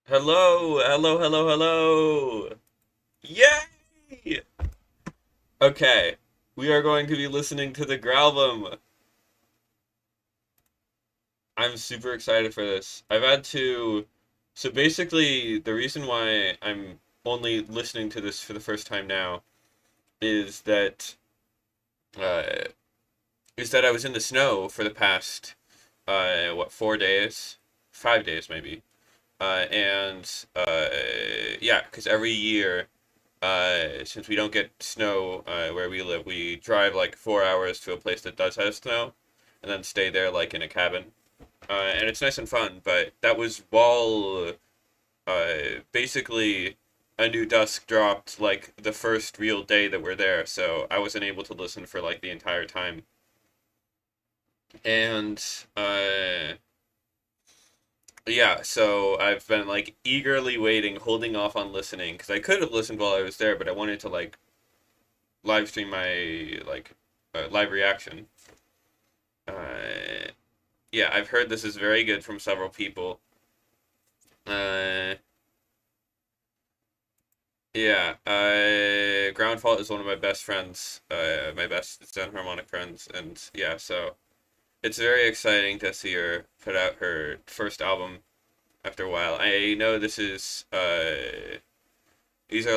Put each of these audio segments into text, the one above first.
Hello, hello, hello, hello. Yay! Okay, we are going to be listening to the GRALBUM. I'm super excited for this. So basically, the reason why I'm only listening to this for the first time now is uh, that I was in the snow for the past, 4 days? 5 days maybe. And yeah, because every year, since we don't get snow where we live, we drive like 4 hours to a place that does have snow, and then stay there like in a cabin. And it's nice and fun. But that was while basically A New Dusk dropped like the first real day that we're there, so I wasn't able to listen for like the entire time. And yeah, so I've been like eagerly waiting, holding off on listening because I could have listened while I was there, but I wanted to like live stream my live reaction. Uh, yeah, I've heard this is very good from several people. Uh, yeah, Ground Fault is one of my best friends, my best Zen harmonic friends, and yeah, so it's very exciting to see her put out her first album after a while. I know these are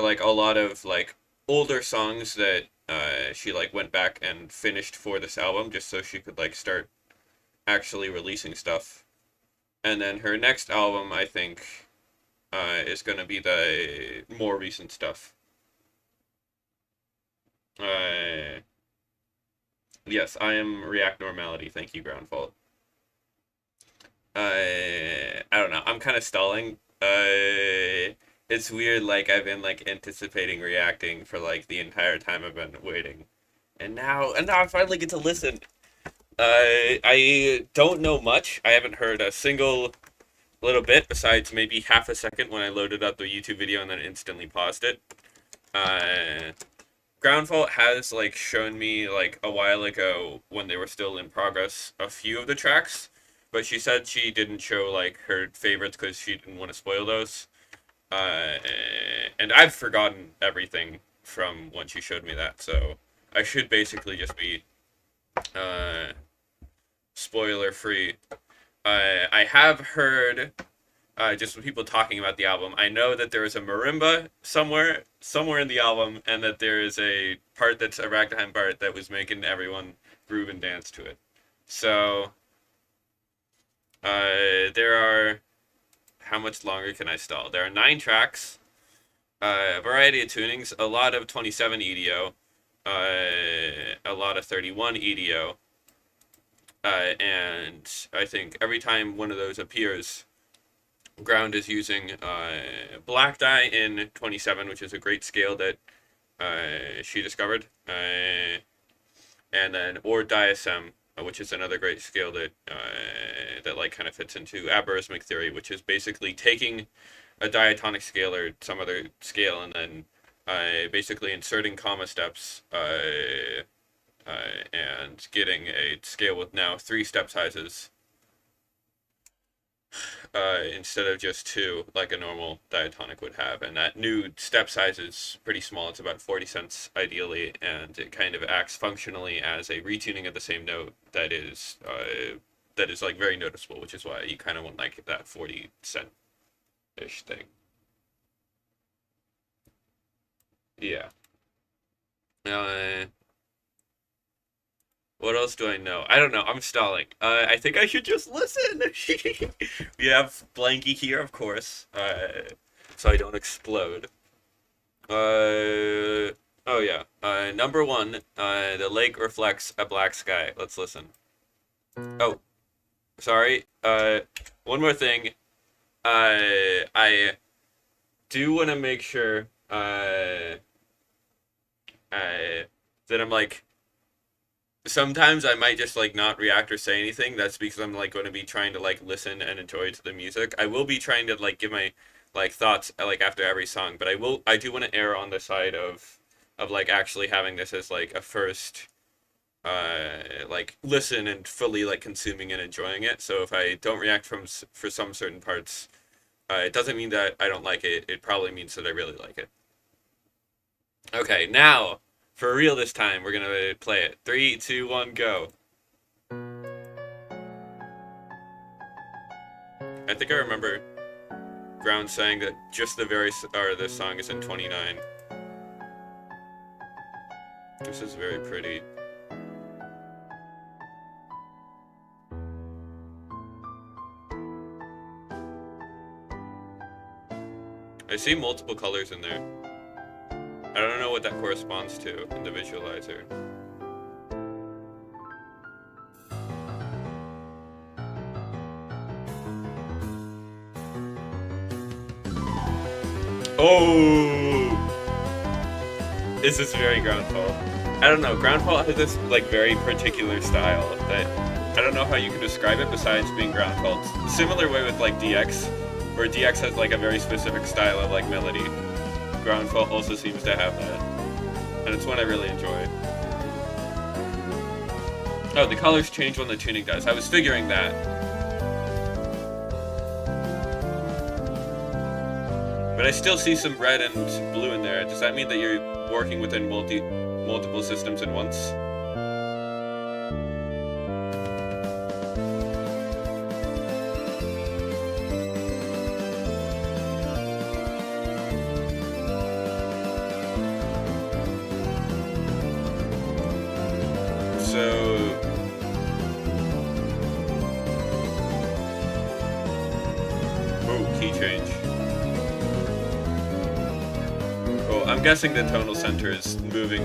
like a lot of like older songs that she like went back and finished for this album just so she could like start actually releasing stuff. And then her next album, I think, is gonna be the more recent stuff. Uh, yes, I am React Normality. Thank you, Ground Fault. I don't know. I'm kind of stalling. It's weird. Like I've been like anticipating reacting for like the entire time I've been waiting, and now I finally get to listen. I don't know much. I haven't heard a single little bit besides maybe half a second when I loaded up the YouTube video and then instantly paused it. Uh, Groundfault has like shown me like a while ago when they were still in progress a few of the tracks, but she said she didn't show like her favorites because she didn't want to spoil those. Uh, and I've forgotten everything from when she showed me that, so I should basically just be uh, spoiler free. I have heard just from people talking about the album. I know that there is a marimba somewhere in the album, and that there is a part that's a ragtime part that was making everyone groove and dance to it. So there are. How much longer can I stall? There are 9 tracks, a variety of tunings, a lot of 27 EDO, a lot of 31 EDO, and I think every time one of those appears, Ground is using black die in 27, which is a great scale that she discovered, and then or diasem, which is another great scale that like kind of fits into aberrismic theory, which is basically taking a diatonic scale or some other scale and then basically inserting comma steps and getting a scale with now 3 step sizes instead of just 2, like a normal diatonic would have. And that new step size is pretty small. It's about 40 cents ideally, and it kind of acts functionally as a retuning of the same note that is like very noticeable, which is why you kind of want like that 40 cent ish thing. Yeah. Uh, what else do I know? I don't know. I'm stalling. I think I should just listen. We have Blanky here, of course, so I don't explode. Oh yeah. Number one. The lake reflects a black sky. Let's listen. Oh, sorry. One more thing. I do want to make sure. That I'm like sometimes I might just like not react or say anything. That's because I'm like going to be trying to like listen and enjoy to the music. I will be trying to like give my like thoughts like after every song, but I do want to err on the side of like actually having this as like a first like listen and fully like consuming and enjoying it. So if I don't react for some certain parts, It doesn't mean that I don't like it. It probably means that I really like it. Okay, now, for real this time, we're gonna play it. Three, two, one, go. I think I remember Ground saying that just or this song is in 29. This is very pretty. I see multiple colors in there. I don't know what that corresponds to in the visualizer. Oh! Is this very Groundfall? I don't know. Groundfall has this like very particular style that I don't know how you can describe it besides being Groundfall. Similar way with like DX, where DX has like a very specific style of like melody. Groundfall also seems to have that, and it's one I really enjoy. Oh, the colors change when the tuning does. I was figuring that. But I still see some red and blue in there. Does that mean that you're working within multiple systems at once? So... oh, key change. Well, I'm guessing the tonal center is moving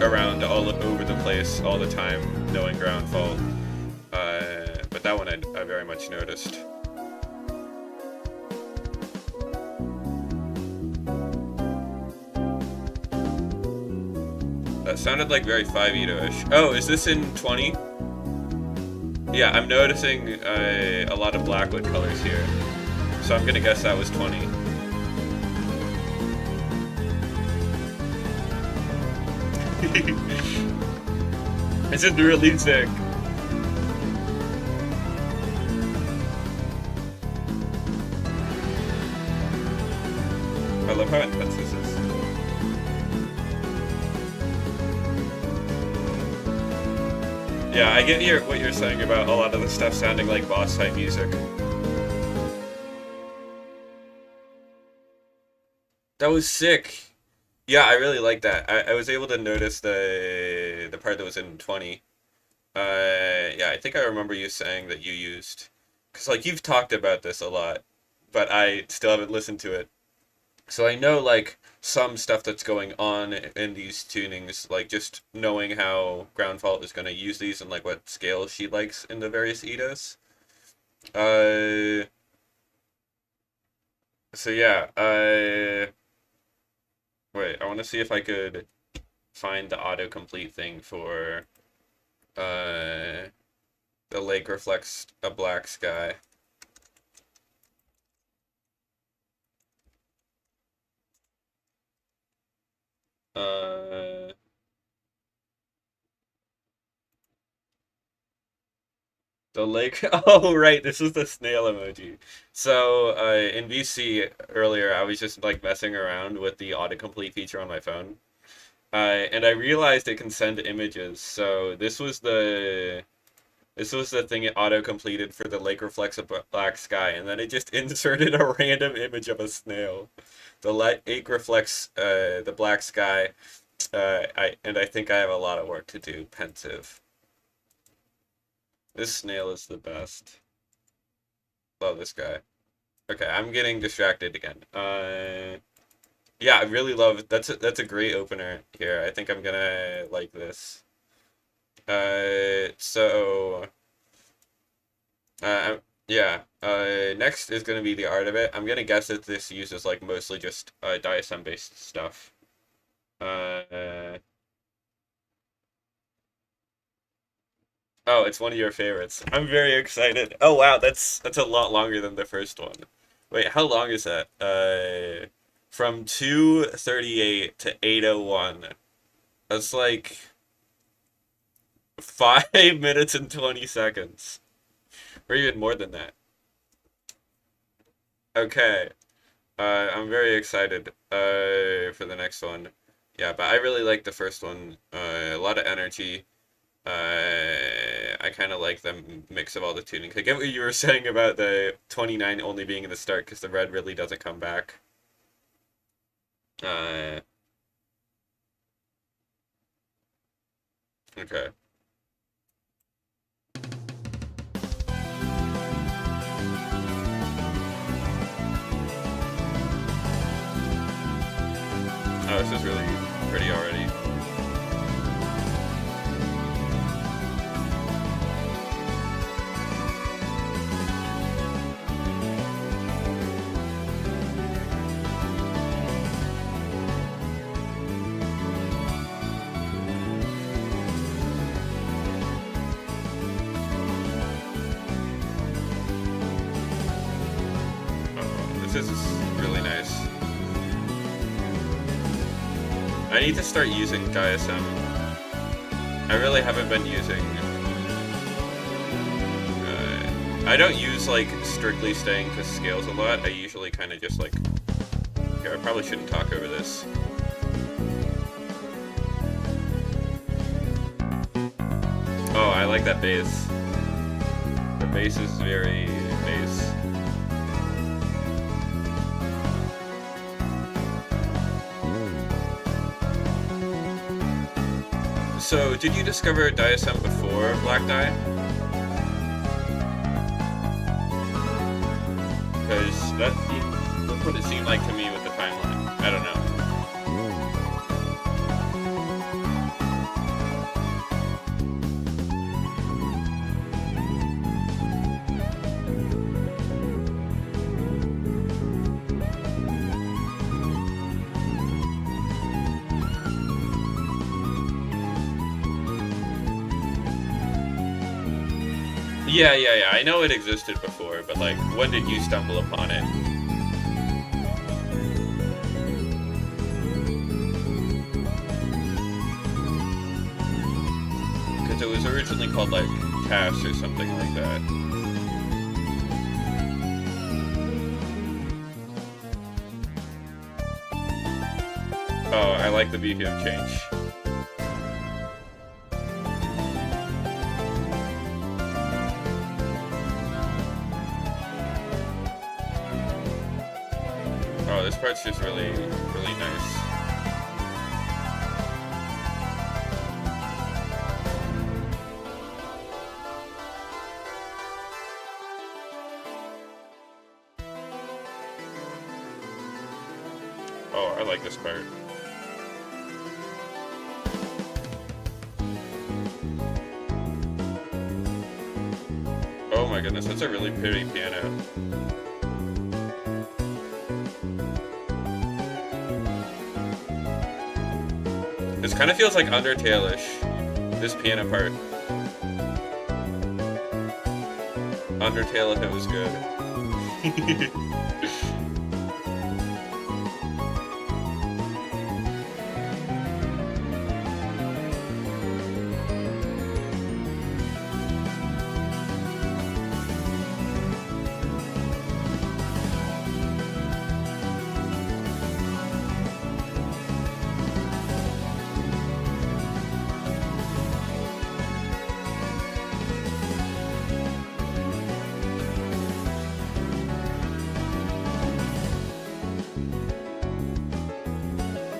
around all over the place all the time, knowing Groundfall. But that one I very much noticed. That sounded like very 5-Edo-ish. Oh, is this in 20? Yeah, I'm noticing a lot of Blackwood colors here. So I'm gonna guess that was 20. This is really sick. I love how intense this is. Yeah, I get what you're saying about a lot of the stuff sounding like boss type music. That was sick. Yeah, I really like that. I was able to notice the part that was in 20. Yeah, I think I remember you saying that you used, because like you've talked about this a lot, but I still haven't listened to it. So I know like some stuff that's going on in these tunings, like just knowing how Groundfault is going to use these and like what scales she likes in the various Edos. Uh, so yeah, wait, I want to see if I could find the autocomplete thing for uh the lake reflects a black sky. Uh, the lake. Oh, right. This is the snail emoji. So, in VC earlier, I was just like messing around with the autocomplete feature on my phone. And I realized it can send images. So this was the thing it auto-completed for the lake reflects a black sky, and then it just inserted a random image of a snail. The lake reflects the black sky. I think I have a lot of work to do. Pensive. This snail is the best. Love this guy. Okay, I'm getting distracted again. Yeah, I really love that's a great opener here. I think I'm gonna like this. So yeah. Next is gonna be the art of it. I'm gonna guess that this uses like mostly just DISM based stuff. Uh, oh, it's one of your favorites. I'm very excited. Oh wow, that's a lot longer than the first one. Wait, how long is that? From 2:38 to 8:01. That's like 5 minutes and 20 seconds, or even more than that. Okay. I'm very excited for the next one. Yeah, but I really like the first one. A lot of energy. I kind of like the mix of all the tuning. I get what you were saying about the 29 only being in the start because the red really doesn't come back. Uh, okay. Oh, this is really pretty already. Oh, this is really nice. I need to start using GSM. I really haven't been using. I don't use like strictly staying to scales a lot. I usually kind of just like. Here, I probably shouldn't talk over this. Oh, I like that bass. The bass is very bass. So, did you discover DSM before Black Dye? Because that's what it seemed like to me with the timeline. I don't know. Yeah. I know it existed before, but like, when did you stumble upon it? Because it was originally called like Cass or something like that. Oh, I like the BPM change. Oh, this part's just really, really nice. Oh, I like this part. Oh my goodness, that's a really pretty piano. This kind of feels like Undertale-ish, this piano part. Undertale if it was good.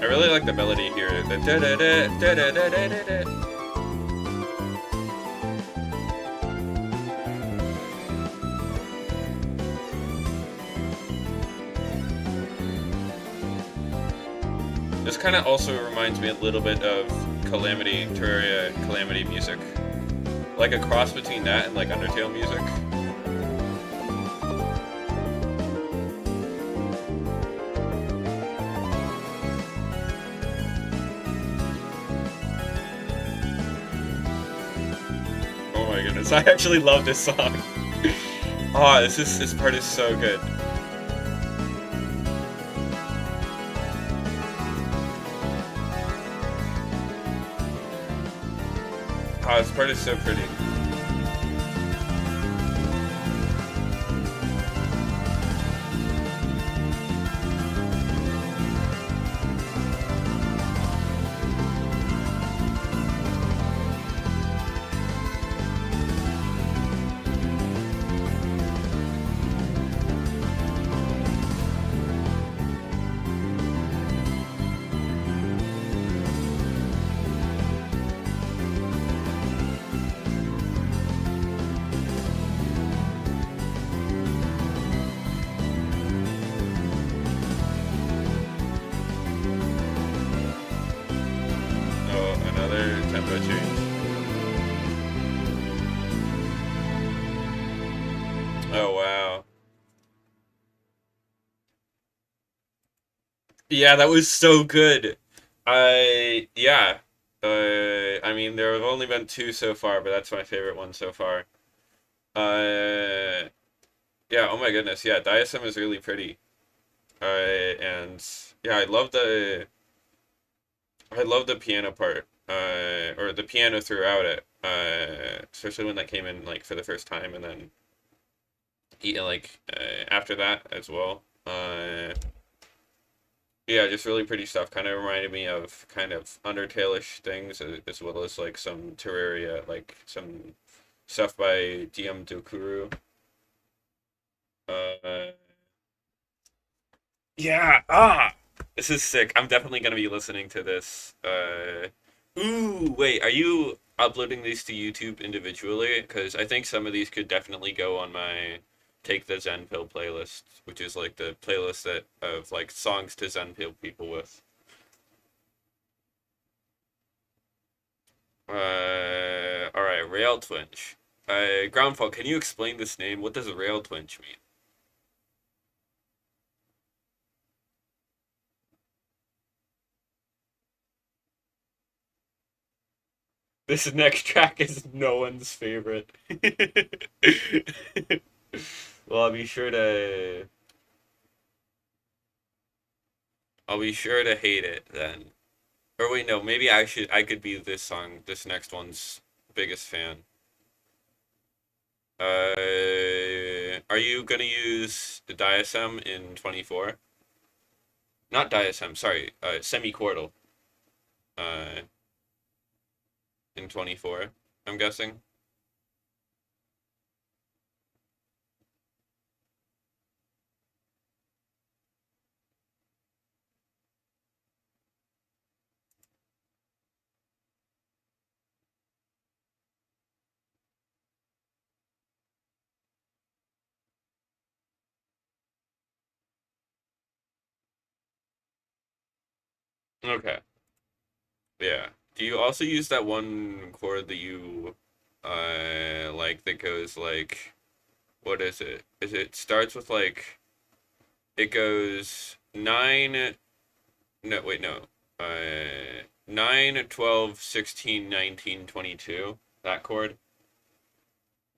I really like the melody here. The da da da da da da da da da. This kind of also reminds me a little bit of Calamity, Terraria, Calamity music. Like a cross between that and like Undertale music. Oh my goodness, I actually love this song. Oh, this part is so good. Oh, this part is so pretty. change. Oh wow. Yeah, that was so good. Yeah. I mean, there have only been two so far, but that's my favorite one so far. Uh, yeah. Oh my goodness. Yeah, Diasem is really pretty. And yeah, I love the piano part. Or the piano throughout it. Especially when that came in like for the first time, and then after that as well. Yeah, just really pretty stuff. Kind of reminded me of kind of Undertale-ish things, as well as like some Terraria, like some stuff by DM Dokuru. Uh, yeah, this is sick. I'm definitely gonna be listening to this. Ooh, wait, are you uploading these to YouTube individually? Because I think some of these could definitely go on my Take the Zen Pill playlist, which is like the playlist that of like songs to Zen Pill people with. All right, Rail Twinge. Groundfall, can you explain this name? What does Rail Twinge mean? This next track is no one's favorite. Well, I'll be sure to hate it then. Or wait, no, maybe I could be this next one's biggest fan. Are you gonna use the diasem in 24? Not diasem, sorry, semiquartal, uh, in 24, I'm guessing. Okay. Yeah. Do you also use that one chord that you like that goes like what is it? Is it starts with like it goes 9 no wait no. 9 12 16 19 22 that chord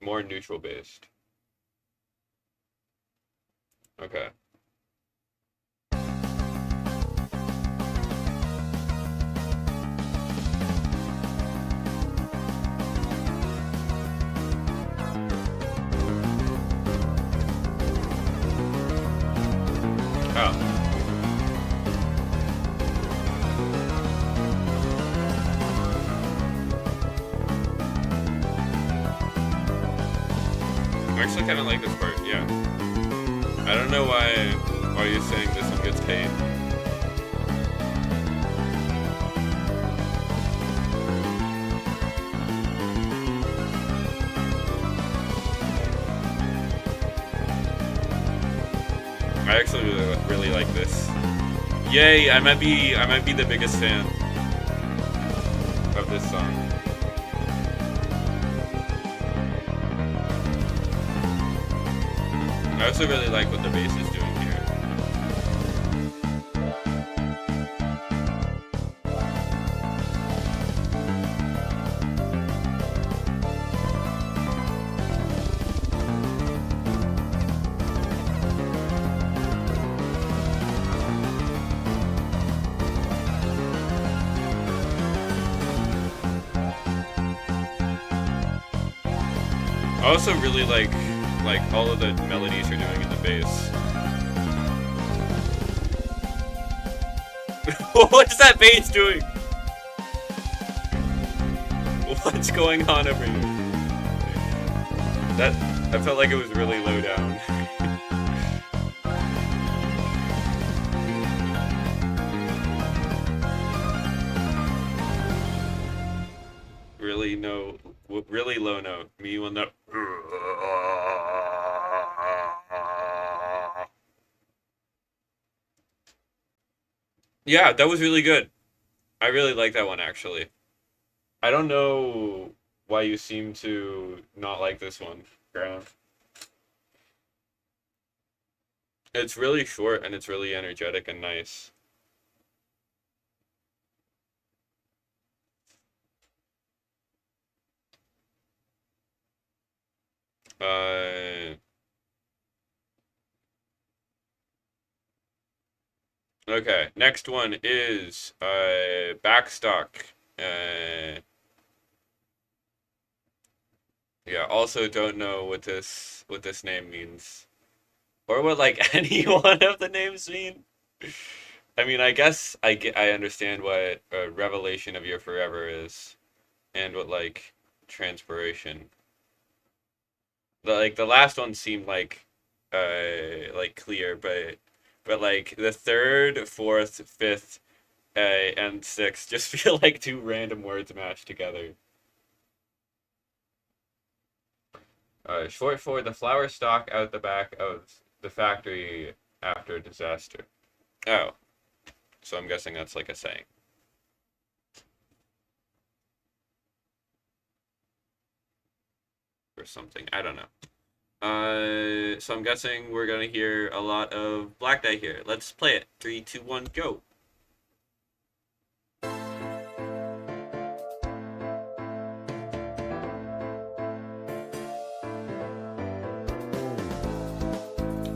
more neutral based. Okay. Oh, I actually kind of like this part. Yeah. I don't know why you're saying this one gets paid. I actually really like this. Yay! I might be the biggest fan of this song. I also really like what the bass is doing here. I also really like all of the melodies you're doing in the bass. What's that bass doing? What's going on over here? That I felt like it was really low down. Really no, really low note. Me will not. Yeah, that was really good. I really like that one actually. I don't know why you seem to not like this one, Graham. It's really short and it's really energetic and nice. Uh, okay, next one is Backstock. Uh, yeah, also don't know what this name means. Or what like any one of the names mean. I mean, I guess I understand what a revelation of your forever is and what like transpiration. The last one seemed like clear, but like the third, fourth, fifth, and sixth just feel like two random words mashed together. Short for the flower stalk out the back of the factory after disaster. Oh, so I'm guessing that's like a saying or something. I don't know. So I'm guessing we're gonna hear a lot of Black Day here. Let's play it. Three, two, one, go.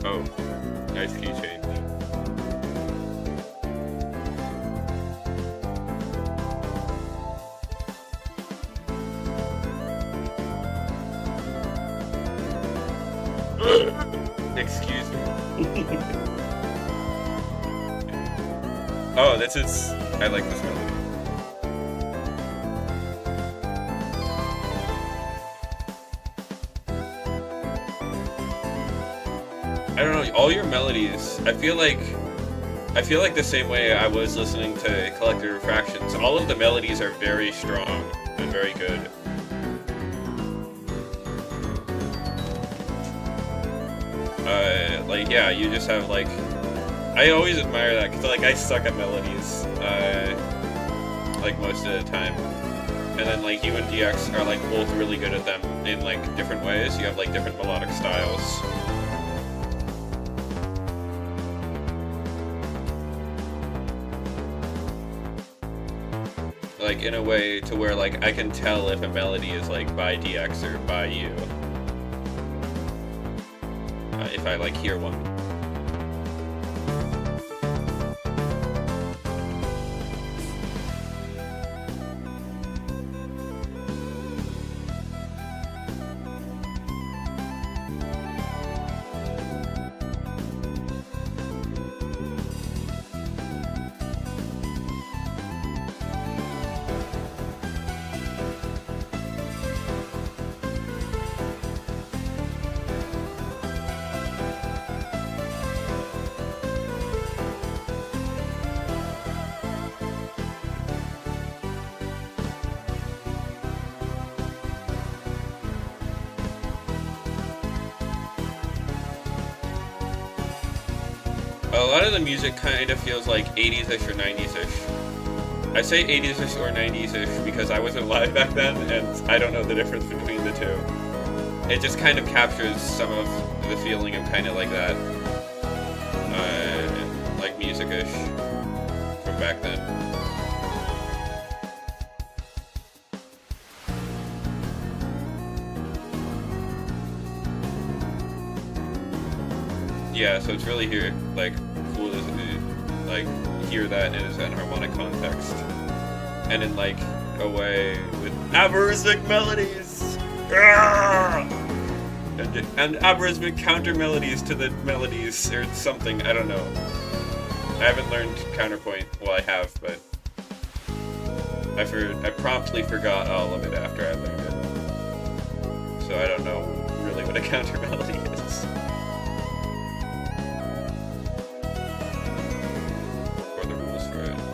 Oh, nice key change. Excuse me. Oh, this is. I like this melody. I don't know. All your melodies. I feel like the same way I was listening to Collective Refractions. All of the melodies are very strong and very good. Like yeah, you just have like. I always admire that because like I suck at melodies, like most of the time, and then like you and DX are like both really good at them in like different ways. You have like different melodic styles. Like in a way to where like I can tell if a melody is like by DX or by you, if I like hear one. A lot of the music kind of feels like 80s-ish or 90s-ish. I say 80s-ish or 90s-ish because I wasn't alive back then, and I don't know the difference between the two. It just kind of captures some of the feeling of kind of like that, like music-ish from back then. Yeah, so it's really here, like, cool to like hear that in its enharmonic context, and in like a way with aberrant melodies, and aberrant counter melodies to the melodies or something. I don't know. I haven't learned counterpoint. Well, I have, but I promptly forgot all of it after I learned it. So I don't know really what a counter melody is.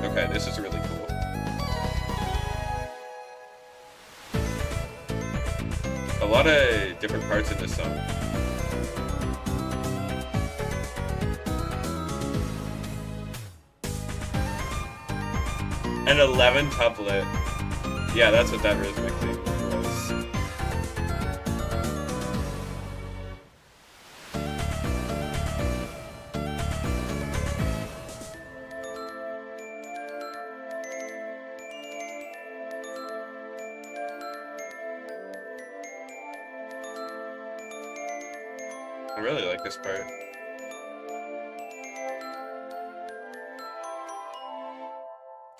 Okay, this is really cool. A lot of different parts in this song. An 11 tuplet. Yeah, that's what that rhythmic thing was. I really like this part.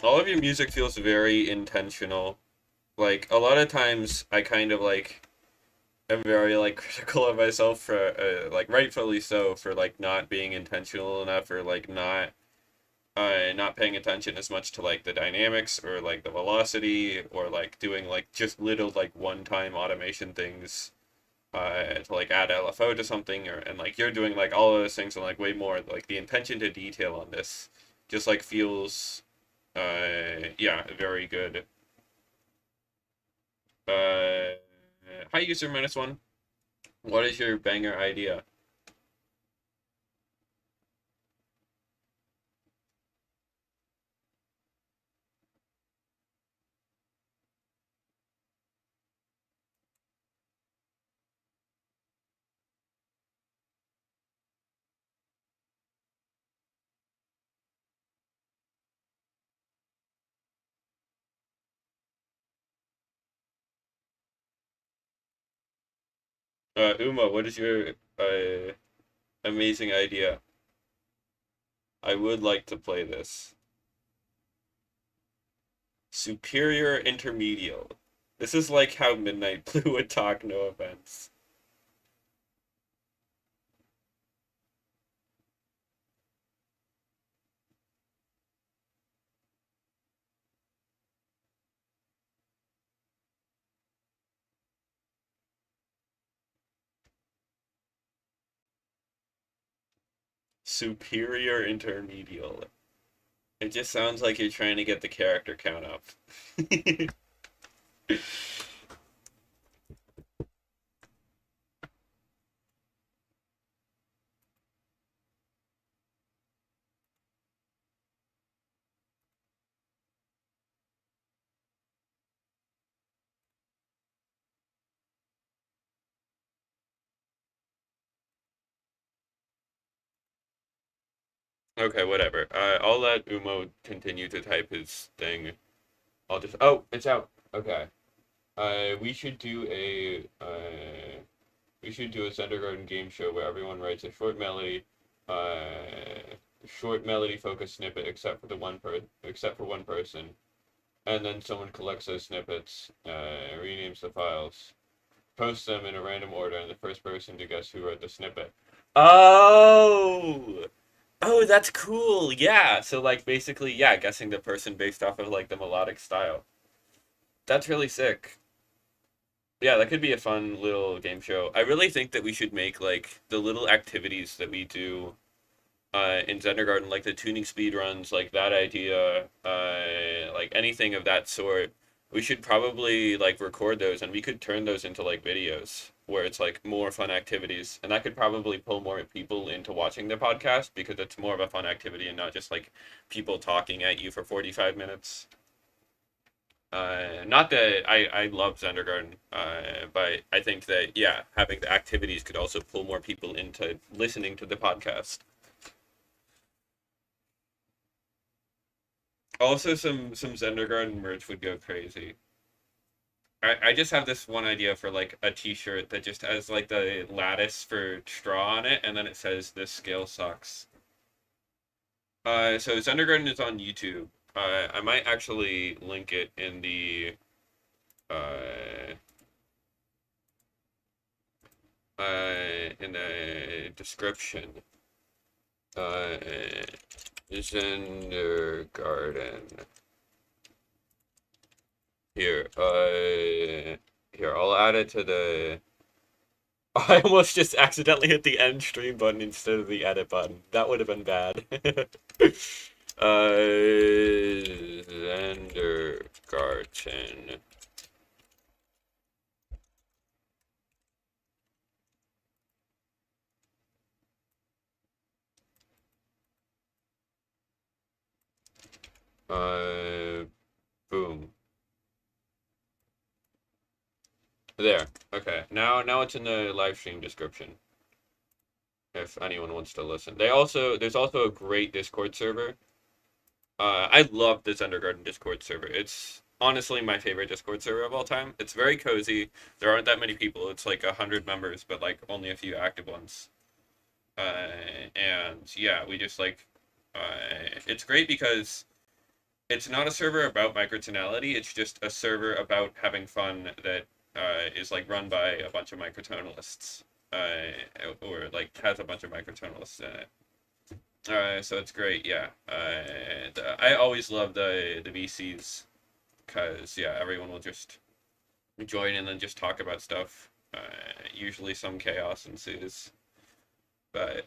All of your music feels very intentional. Like a lot of times I kind of like am very like critical of myself for like rightfully so for like not being intentional enough or like not paying attention as much to like the dynamics or like the velocity or like doing like just little like one-time automation things to like add LFO to something or and like you're doing like all of those things and like way more like the attention to detail on this just like feels yeah very good. Uh, Hi user minus one. What is your banger idea? Uma, what is your amazing idea? I would like to play this. Superior intermedial. This is like how Midnight Blue would talk, no offense. Superior intermedial. It just sounds like you're trying to get the character count up. Okay, whatever. I'll let Umo continue to type his thing. I'll just. Oh, it's out. Okay. We should do a. We should do a Zendergarten game show where everyone writes a short melody focused snippet, except for one person, and then someone collects those snippets, renames the files, posts them in a random order, and the first person to guess who wrote the snippet. Oh, oh, that's cool. Yeah. So like basically, yeah, guessing the person based off of like the melodic style. That's really sick. Yeah, that could be a fun little game show. I really think that we should make like the little activities that we do in Zendergarten, like the tuning speed runs, like that idea, like anything of that sort. We should probably like record those and we could turn those into like videos where it's like more fun activities. And that could probably pull more people into watching the podcast because it's more of a fun activity and not just like people talking at you for 45 minutes. Not that I love Zendergarten, but I think that yeah, having the activities could also pull more people into listening to the podcast. Also, some Zendergarten merch would go crazy. I just have this one idea for like a T-shirt that just has like the lattice for straw on it, and then it says "This scale sucks." So Zendergarten is on YouTube. I might actually link it uh, in the description. Uh, Zendergarten. Here, here, I'll add it to the. I almost just accidentally hit the end stream button instead of the edit button. That would have been bad. Zendergarten. Uh, Boom. Okay, now it's in the live stream description if anyone wants to listen. There's also a great Discord server. I love the xendergarten Discord server. It's honestly my favorite Discord server of all time. It's very cozy. There aren't that many people. It's like 100 members, but like only a few active ones. And yeah, we just like it's great because it's not a server about microtonality. It's just a server about having fun that is like run by a bunch of microtonalists, or like has a bunch of microtonalists in it. So it's great, yeah. I always love the VCs because yeah, everyone will just join and then just talk about stuff. Usually some chaos ensues, but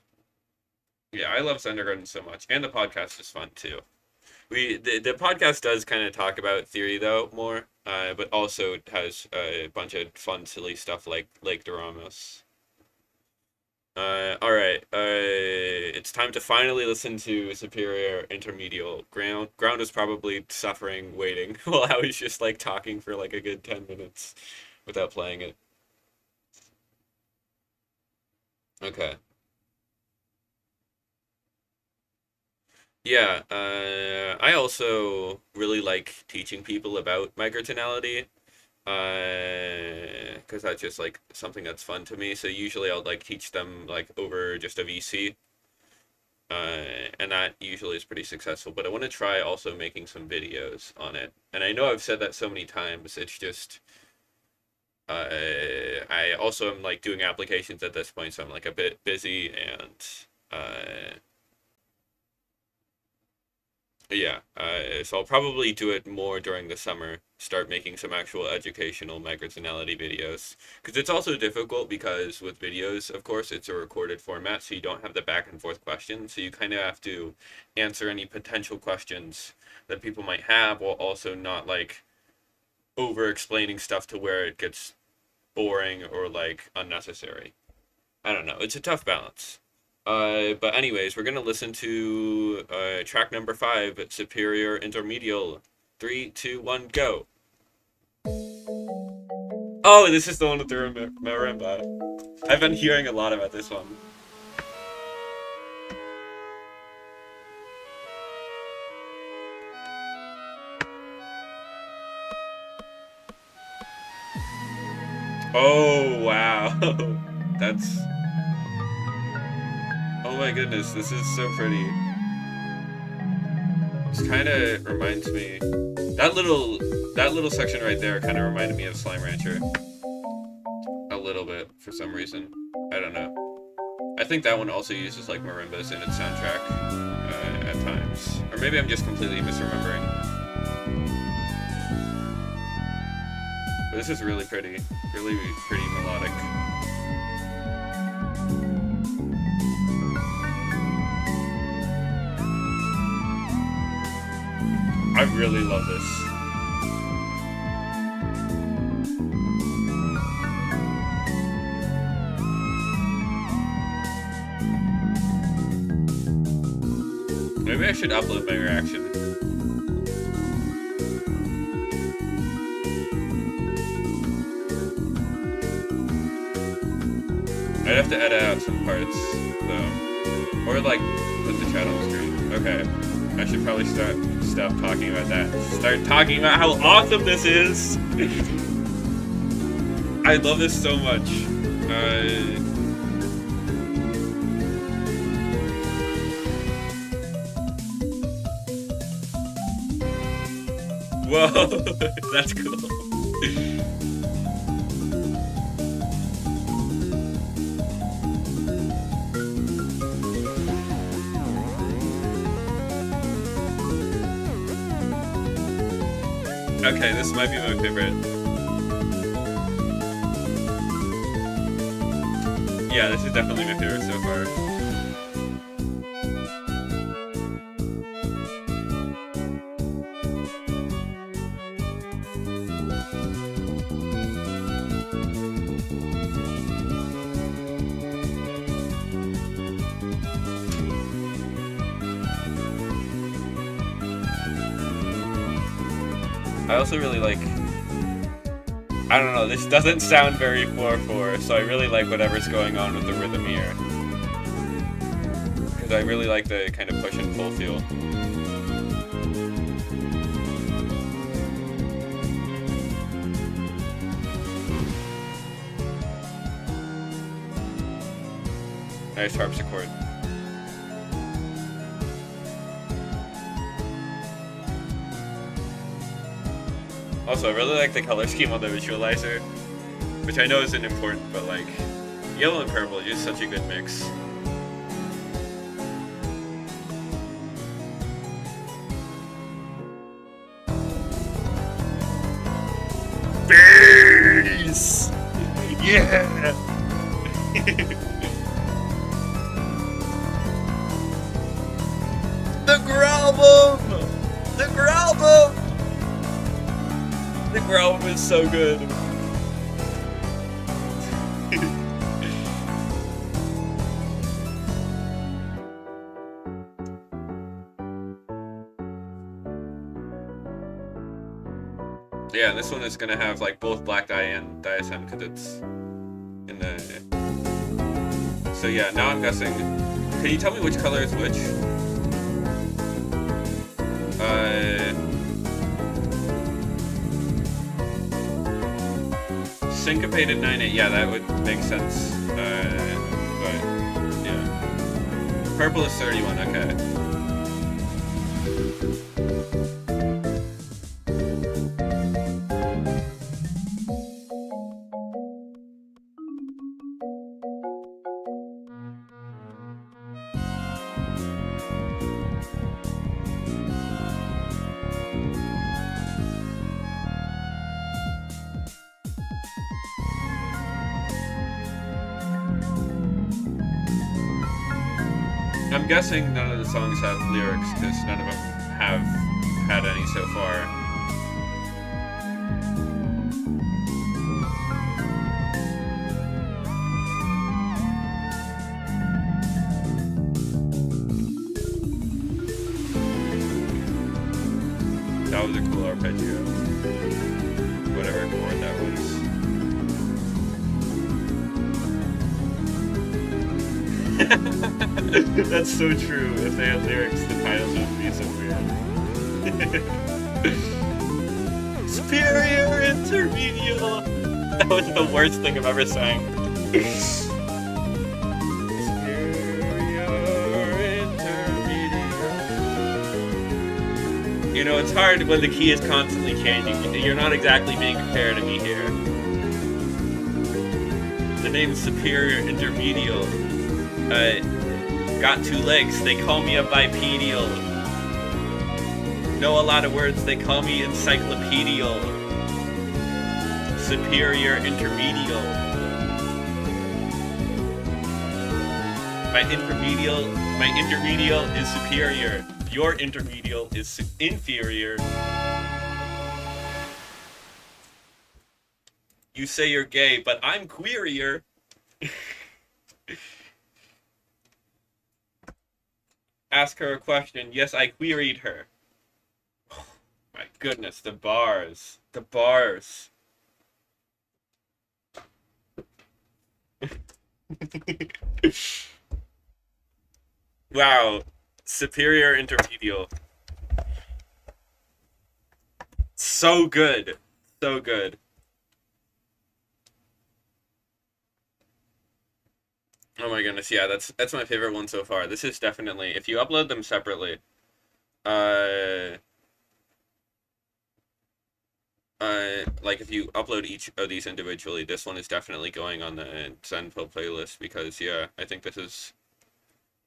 yeah, I love Sendergarden so much, and the podcast is fun too. The podcast does kind of talk about theory though more, but also has a bunch of fun, silly stuff like Lake Doramos. All right. It's time to finally listen to Superior Intermedial. Ground is probably suffering waiting while I was just like talking for like a good 10 minutes without playing it. Okay. Yeah. I also really like teaching people about microtonality. Because that's just like something that's fun to me. So usually I'll like teach them like over just a VC, and that usually is pretty successful. But I want to try also making some videos on it. And I know I've said that so many times. It's just I also am like doing applications at this point, so I'm like a bit busy and yeah, so I'll probably do it more during the summer. Start making some actual educational microtonality videos. Because it's also difficult because with videos, of course, it's a recorded format, so you don't have the back and forth questions. So you kind of have to answer any potential questions that people might have while also not like over explaining stuff to where it gets boring or like unnecessary. I don't know. It's a tough balance. But anyways, we're gonna listen to track number 5, Superior Intermedial. 3, 2, 1, go. Oh, this is the one with the marimba. I've been hearing a lot about this one. Oh, wow. That's... Oh my goodness, this is so pretty. This kind of reminds me... That little section right there kind of reminded me of Slime Rancher. A little bit, for some reason. I don't know. I think that one also uses like marimbas in its soundtrack at times. Or maybe I'm just completely misremembering. But this is really pretty. Really pretty melodic. I really love this. Maybe I should upload my reaction. I'd have to edit out some parts, though. Or, like, put the chat on screen. Okay. I should probably stop talking about that. Start talking about how awesome this is! I love this so much. Whoa, that's cool. Okay, this might be my favorite. Yeah, this is definitely my favorite so far. I also really like I don't know, this doesn't sound very 4/4, so I really like whatever's going on with the rhythm here. Because I really like the kind of push and pull feel. Nice harpsichord. Also, I really like the color scheme on the visualizer, which I know isn't important, but like, yellow and purple is such a good mix. Bass! Yeah! The GRALBUM! The GRALBUM! The GRALBUM is so good. Yeah, this one is gonna have like both black dye and diasem because it's in the. So yeah, now I'm guessing. Can you tell me which color is which? Syncopated 9/8. Yeah, that would make sense. But yeah, purple is 31. Okay. I'm guessing none of the songs have lyrics because none of them have had any so far. That was a cool arpeggio. Whatever chord that was. That's so true. If they had lyrics, the titles would be so weird. Superior intermedial. That was the worst thing I've ever sang. Superior intermedial. You know, it's hard when the key is constantly changing. You're not exactly being fair to me here. The name's Superior Intermedial. Got 2 legs, they call me a bipedial. Know a lot of words, they call me encyclopedial. Superior intermedial. My intermedial is superior. Your intermedial is inferior. You say you're gay, but I'm queerier. Ask her a question. Yes, I queried her. Oh, my goodness, the bars. The bars. Wow. Superior intermedial. So good. So good. Oh my goodness, yeah, that's my favorite one so far. This is definitely, if you upload them separately, uh, like if you upload each of these individually, this one is definitely going on the Zenfil playlist because, yeah, I think this is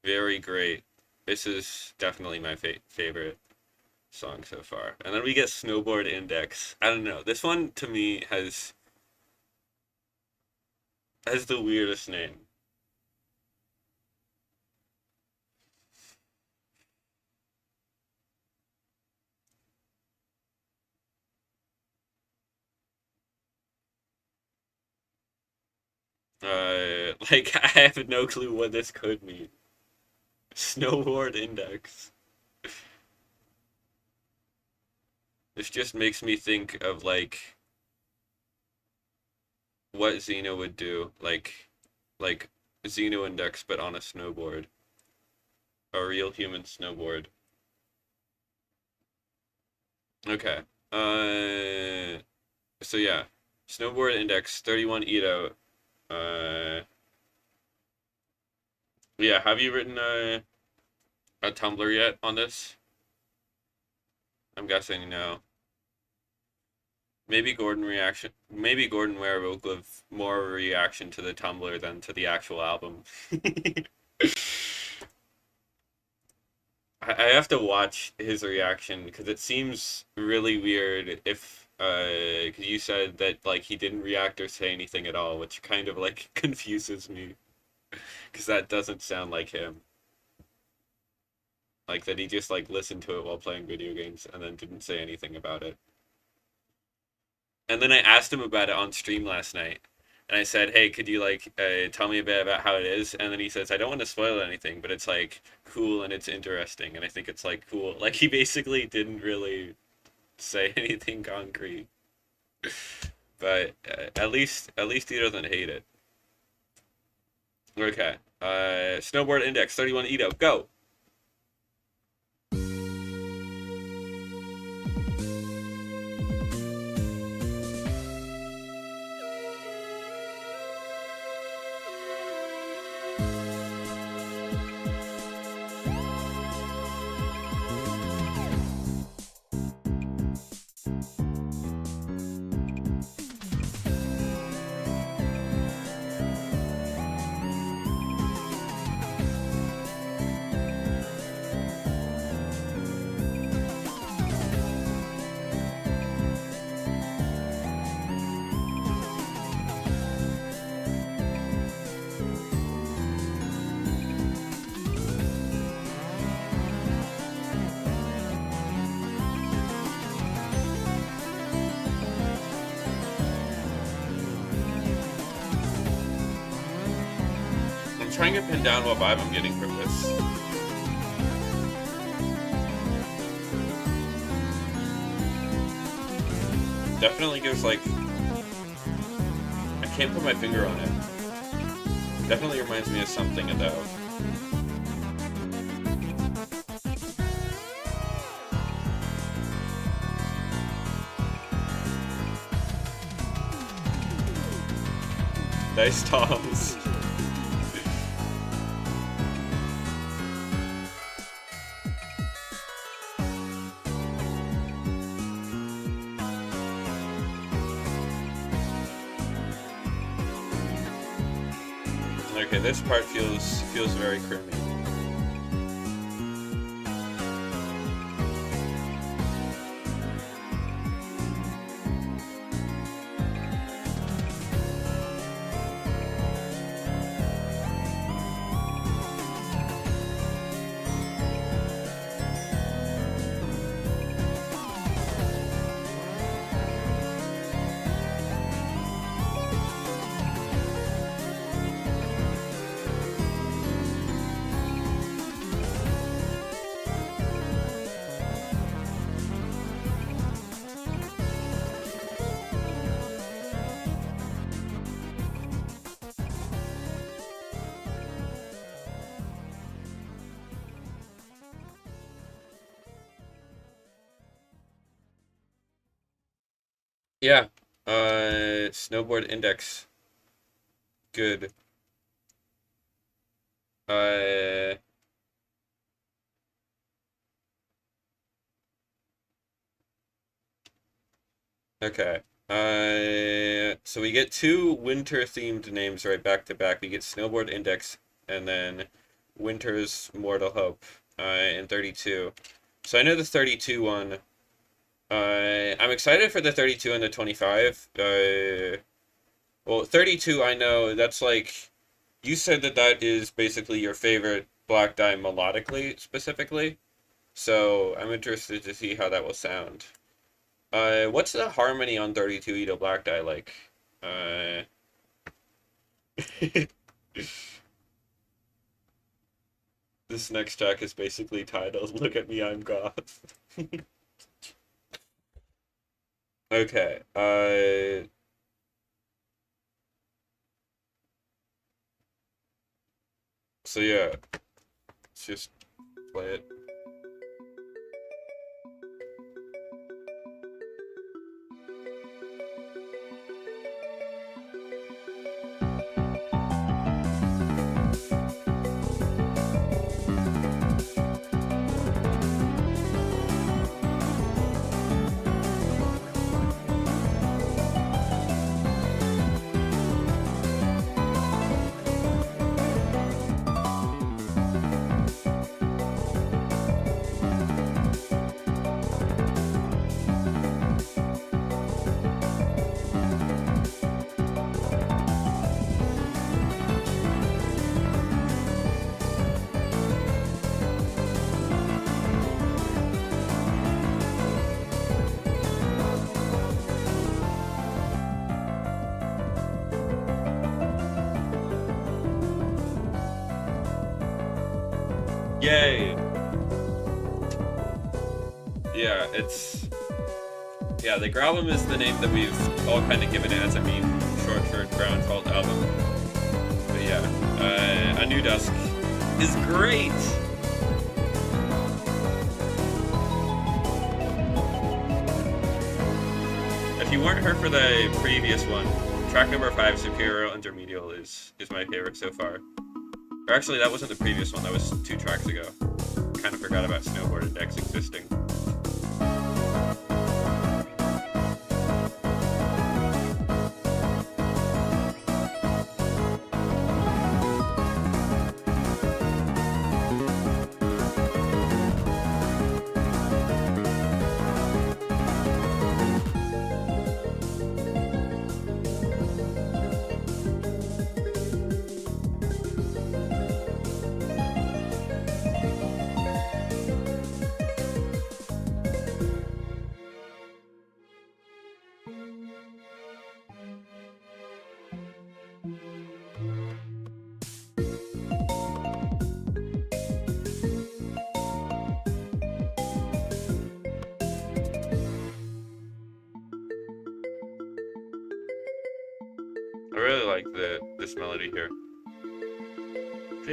very great. This is definitely my favorite song so far. And then we get Snowboard Index. I don't know. This one, to me, has the weirdest name. Like, I have no clue what this could mean. Snowboard Index. This just makes me think of, like, what Xena would do, like Xeno Index, but on a snowboard, a real human snowboard. Okay. So yeah, snowboard index 31 Ito. Uh, yeah. Have you written a Tumblr yet on this? I'm guessing no. Maybe Gordon Ware will give more reaction to the Tumblr than to the actual album. I have to watch his reaction because it seems really weird if because you said that like he didn't react or say anything at all, which kind of like confuses me because that doesn't sound like him. Like that he just like listened to it while playing video games and then didn't say anything about it. And then I asked him about it on stream last night. And I said, "Hey, could you like tell me a bit about how it is?" And then he says, "I don't want to spoil anything, but it's like cool and it's interesting." And I think it's like cool. Like he basically didn't really say anything concrete, but at least he doesn't hate it. Okay. Snowboard index 31 Ito. Go. I'm trying to pin down what vibe I'm getting from this. Definitely gives like I can't put my finger on it. Definitely reminds me of something though. Dice toms. Okay, this part feels very creamy. Yeah. Snowboard index. Good. Uh, okay. So we get two winter themed names right back to back. We get Snowboard Index and then Winter's Mortal Hope in 32. So I know the 32 one. I'm excited for the 32 and the 25. Well, 32 I know that's like you said that that is basically your favorite Black Dye melodically specifically. So I'm interested to see how that will sound. What's the harmony on 32 Edo Black Dye like? Uh, this next track is basically titled "Look at Me, I'm Goth." Okay. So yeah, let's just play it. Yay! Yeah, the GRALBUM is the name that we've all kind of given it as a meme, short for Groundfault album. But yeah, A New Dusk is great! If you weren't here for the previous one, track number 5, Superior Intermedial, is my favorite so far. Or actually, that wasn't the previous one, that was 2 tracks ago. Kind of forgot about Snowboard Index existing. I really like this melody here. I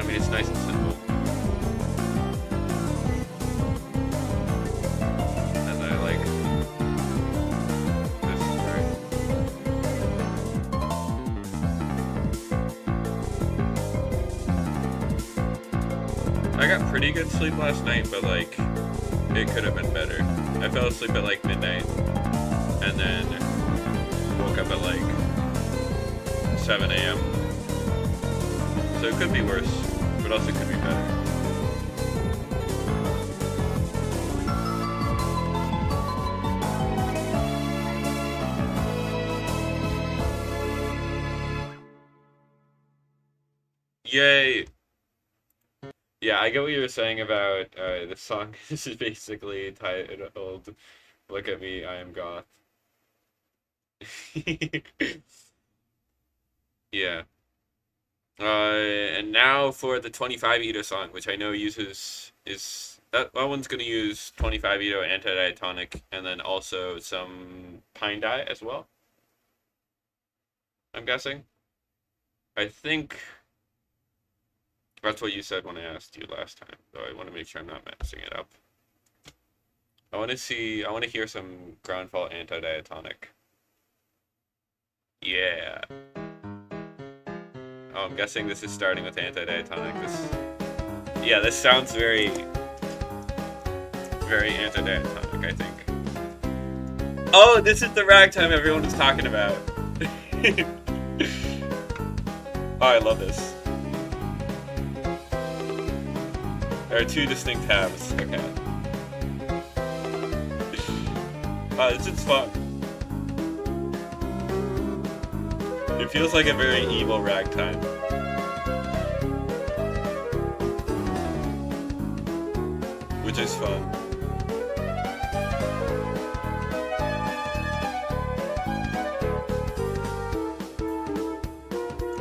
mean, it's nice and simple. And I like this part. I got pretty good sleep last night, but like, it could have been better. I fell asleep at like midnight, and then woke up at like 7 a.m. So it could be worse, but also could be better. Yay! Yeah, I get what you were saying about the song. This is basically titled "Look at Me, I Am Goth." Yeah. And now for the 25 Ito song, which I know is that one's gonna use 25 Ito anti-diatonic and then also some pine dye as well. I'm guessing. I think that's what you said when I asked you last time, though I want to make sure I'm not messing it up. I want to hear some Groundfault anti-diatonic. Yeah. Oh, I'm guessing this is starting with anti-diatonic. Yeah, this sounds very, very anti-diatonic, I think. Oh, this is the ragtime everyone was talking about. Oh, I love this. There are 2 distinct tabs. Okay. Oh, this is fun. It feels like a very evil ragtime. Which is fun.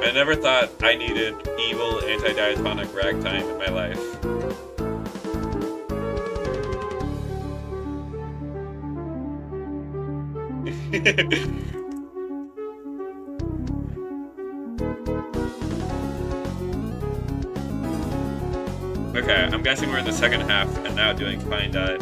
I never thought I needed evil anti-diatonic ragtime in my life. Okay, I'm guessing we're in the second half and now doing Fine Dye.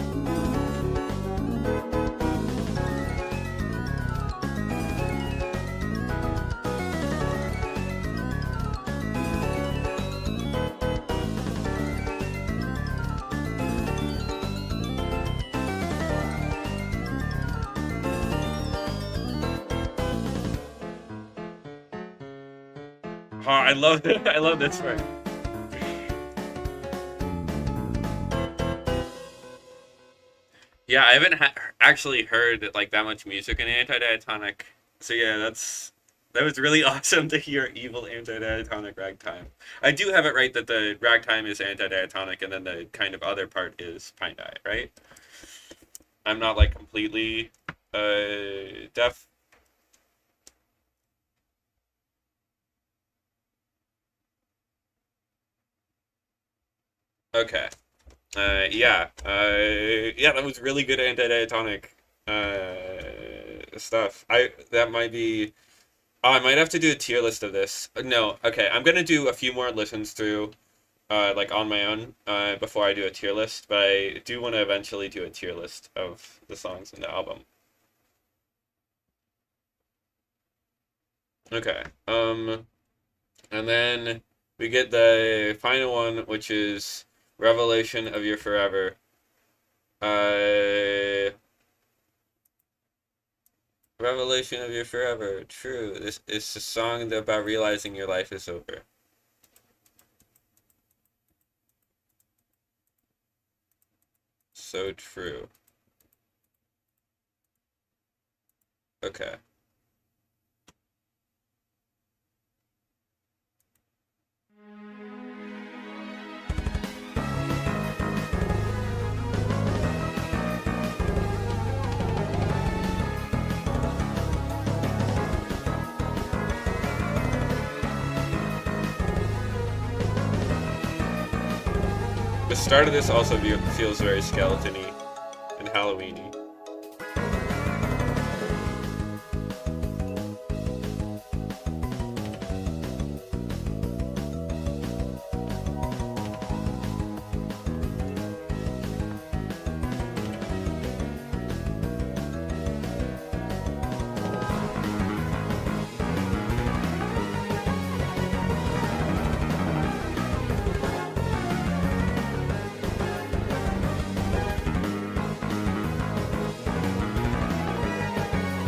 Oh, I love it. I love this part. Yeah, I haven't actually heard like that much music in anti-diatonic. So yeah, that was really awesome to hear evil anti-diatonic ragtime. I do have it right that the ragtime is anti-diatonic and then the kind of other part is pine dye, right? I'm not like completely deaf. Okay. Yeah, that was really good anti-diatonic stuff. I that might be. Oh, I might have to do a tier list of this. No, okay, I'm gonna do a few more listens through, like on my own, before I do a tier list. But I do want to eventually do a tier list of the songs in the album. Okay. And then we get the final one, which is Revelation of Your Forever. Uh, Revelation of Your Forever. True. This is a song about realizing your life is over. So true. Okay. The start of this also feels very skeleton-y and Halloween-y.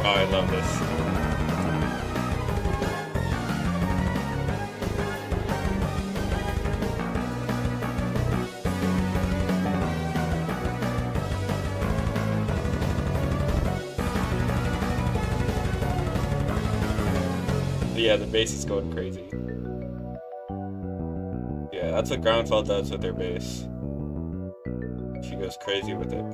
Oh, I love this. Yeah, the bass is going crazy. Yeah, that's what Groundfall does with their bass. She goes crazy with it.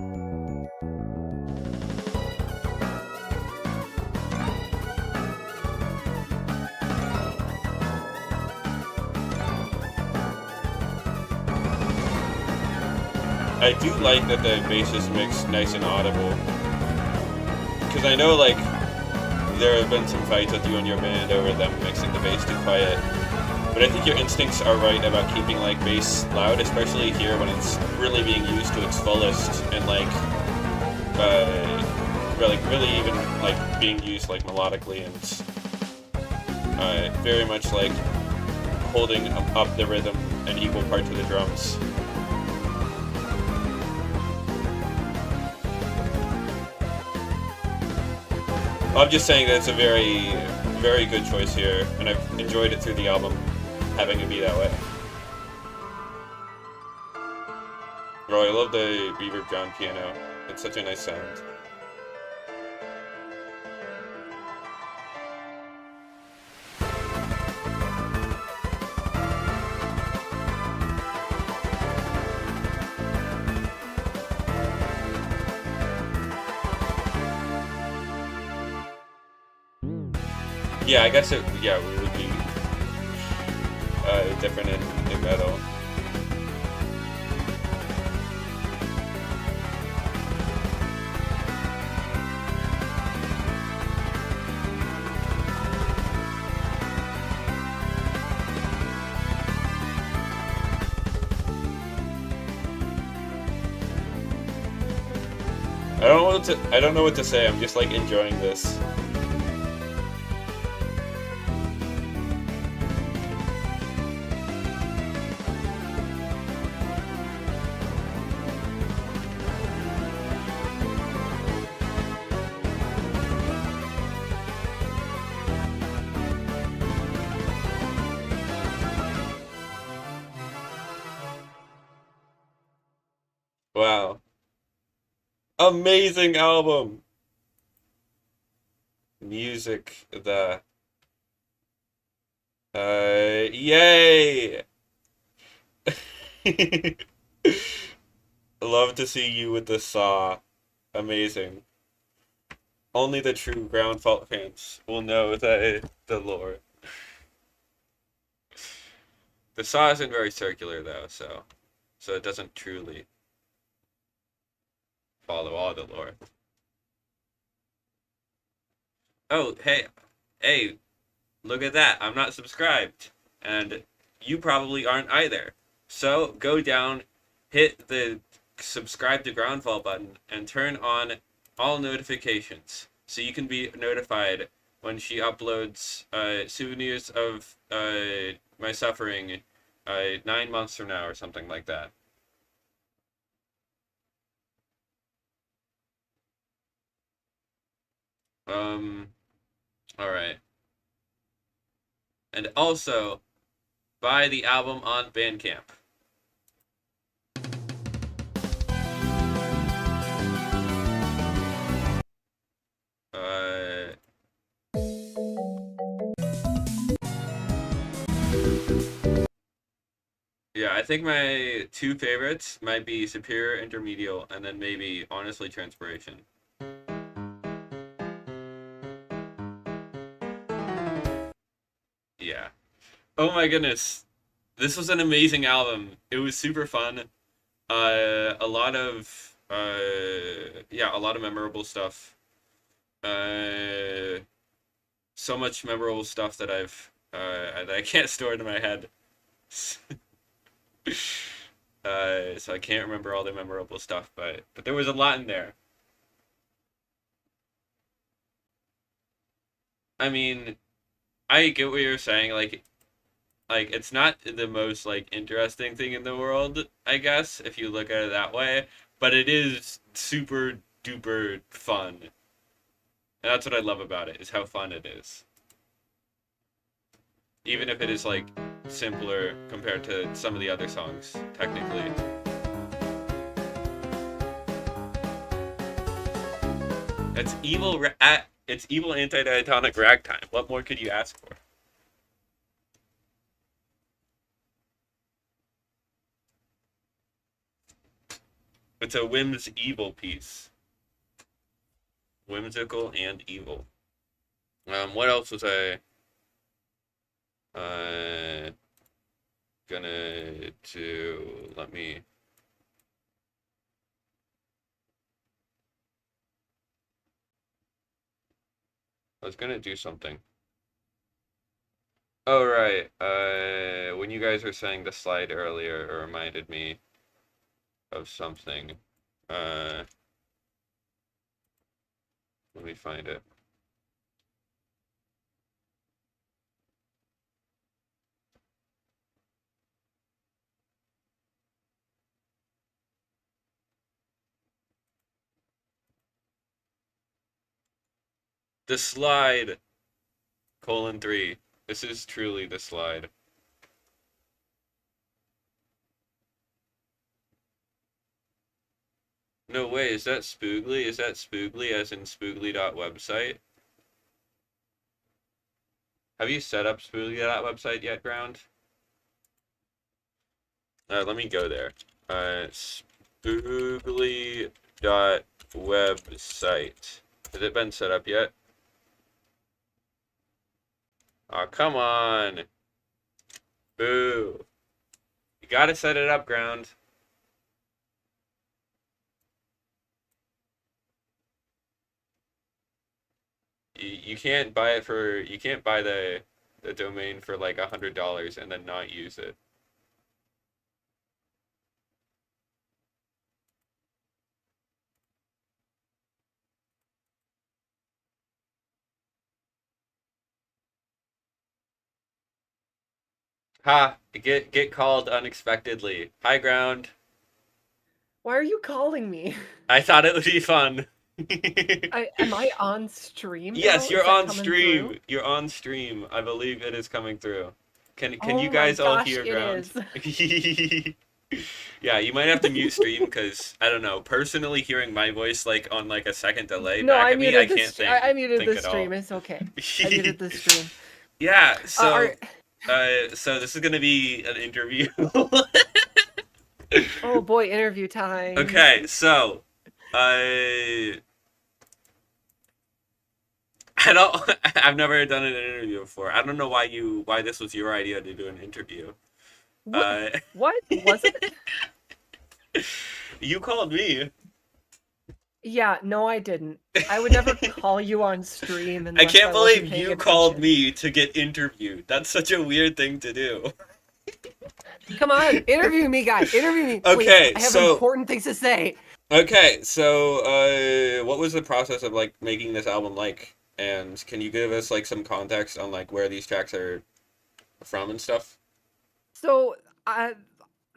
I do like that the bass is mixed nice and audible. Because I know, like, there have been some fights with you and your band over them mixing the bass too quiet. But I think your instincts are right about keeping, like, bass loud, especially here when it's really being used to its fullest and, like, really even, like, being used, like, melodically and very much, like, holding up the rhythm and equal parts of the drums. I'm just saying that it's a very, very good choice here, and I've enjoyed it through the album, having it be that way. Oh, I love the reverb John piano. It's such a nice sound. Yeah, I guess yeah, we would be different in metal. I don't know what to say. I'm just like enjoying this. Wow. Amazing album. Music, the yay. Love to see you with the saw. Amazing. Only the true ground fault fans will know the lore. The saw isn't very circular though, so it doesn't truly follow all the lore. Oh, hey, look at that. I'm not subscribed. And you probably aren't either. So go down, hit the subscribe to Groundfall button, and turn on all notifications so you can be notified when she uploads souvenirs of my suffering 9 months from now or something like that. Alright. And also, buy the album on Bandcamp. Uh, yeah, I think my two favorites might be Superior Intermedial and then maybe Honestly Transpiration. Yeah. Oh my goodness. This was an amazing album. It was super fun. A lot of yeah, a lot of memorable stuff. Uh, so much memorable stuff that that I can't store it in my head. So I can't remember all the memorable stuff, but there was a lot in there. I mean, I get what you're saying. Like it's not the most like interesting thing in the world, I guess, if you look at it that way. But it is super duper fun, and that's what I love about it is how fun it is. Even if it is like simpler compared to some of the other songs, technically. It's evil anti-diatonic ragtime. What more could you ask for? It's a whims evil piece. Whimsical and evil. What else was I uh gonna do? Let me. I was gonna do something. Oh right. When you guys were saying the slide earlier, it reminded me of something. Uh, Let me find it. The slide, colon 3. This is truly the slide. No way, is that Spoogly? Is that Spoogly as in spoogly.website? Have you set up spoogly.website yet, Ground? Let me go there. Spoogly.website. Has it been set up yet? Oh, come on. Boo. You gotta set it up, Ground. You can't buy it for, you can't buy the domain for like $100 and then not use it. Ha! Get called unexpectedly. High ground. Why are you calling me? I thought it would be fun. Am I on stream now? Yes, Is you're that on coming through? stream. You're on stream. I believe it is coming through. Can you Oh my guys all gosh, hear it ground? is. Yeah, you might have to mute stream because I don't know. Personally, hearing my voice like on like a second delay No, back I at me, I muted can't this. I muted think the at all. stream. It's okay. I muted the stream. Yeah, Are so this is gonna be an interview. Oh boy, interview time. Okay, so I I don't I've never done an interview before. I don't know why this was your idea to do an interview. What? Uh What was it? you called me. Yeah, no, I didn't. I would never call you on stream I unless can't I wasn't believe paying you called attention. me to get interviewed. That's such a weird thing to do. Come on, interview me, guys. Interview me, please. Okay, I have so important things to say. what was the process of like making this album like? And can you give us like some context on like where these tracks are from and stuff? So,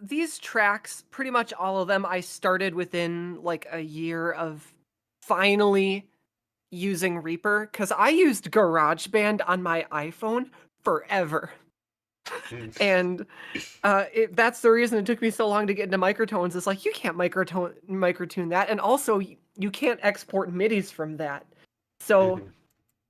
these tracks, pretty much all of them, I started within like a year of finally using Reaper because I used GarageBand on my iPhone forever. Mm. And that's the reason it took me so long to get into microtones. It's like you can't microtune that, and also you can't export MIDIs from that. So Mhm.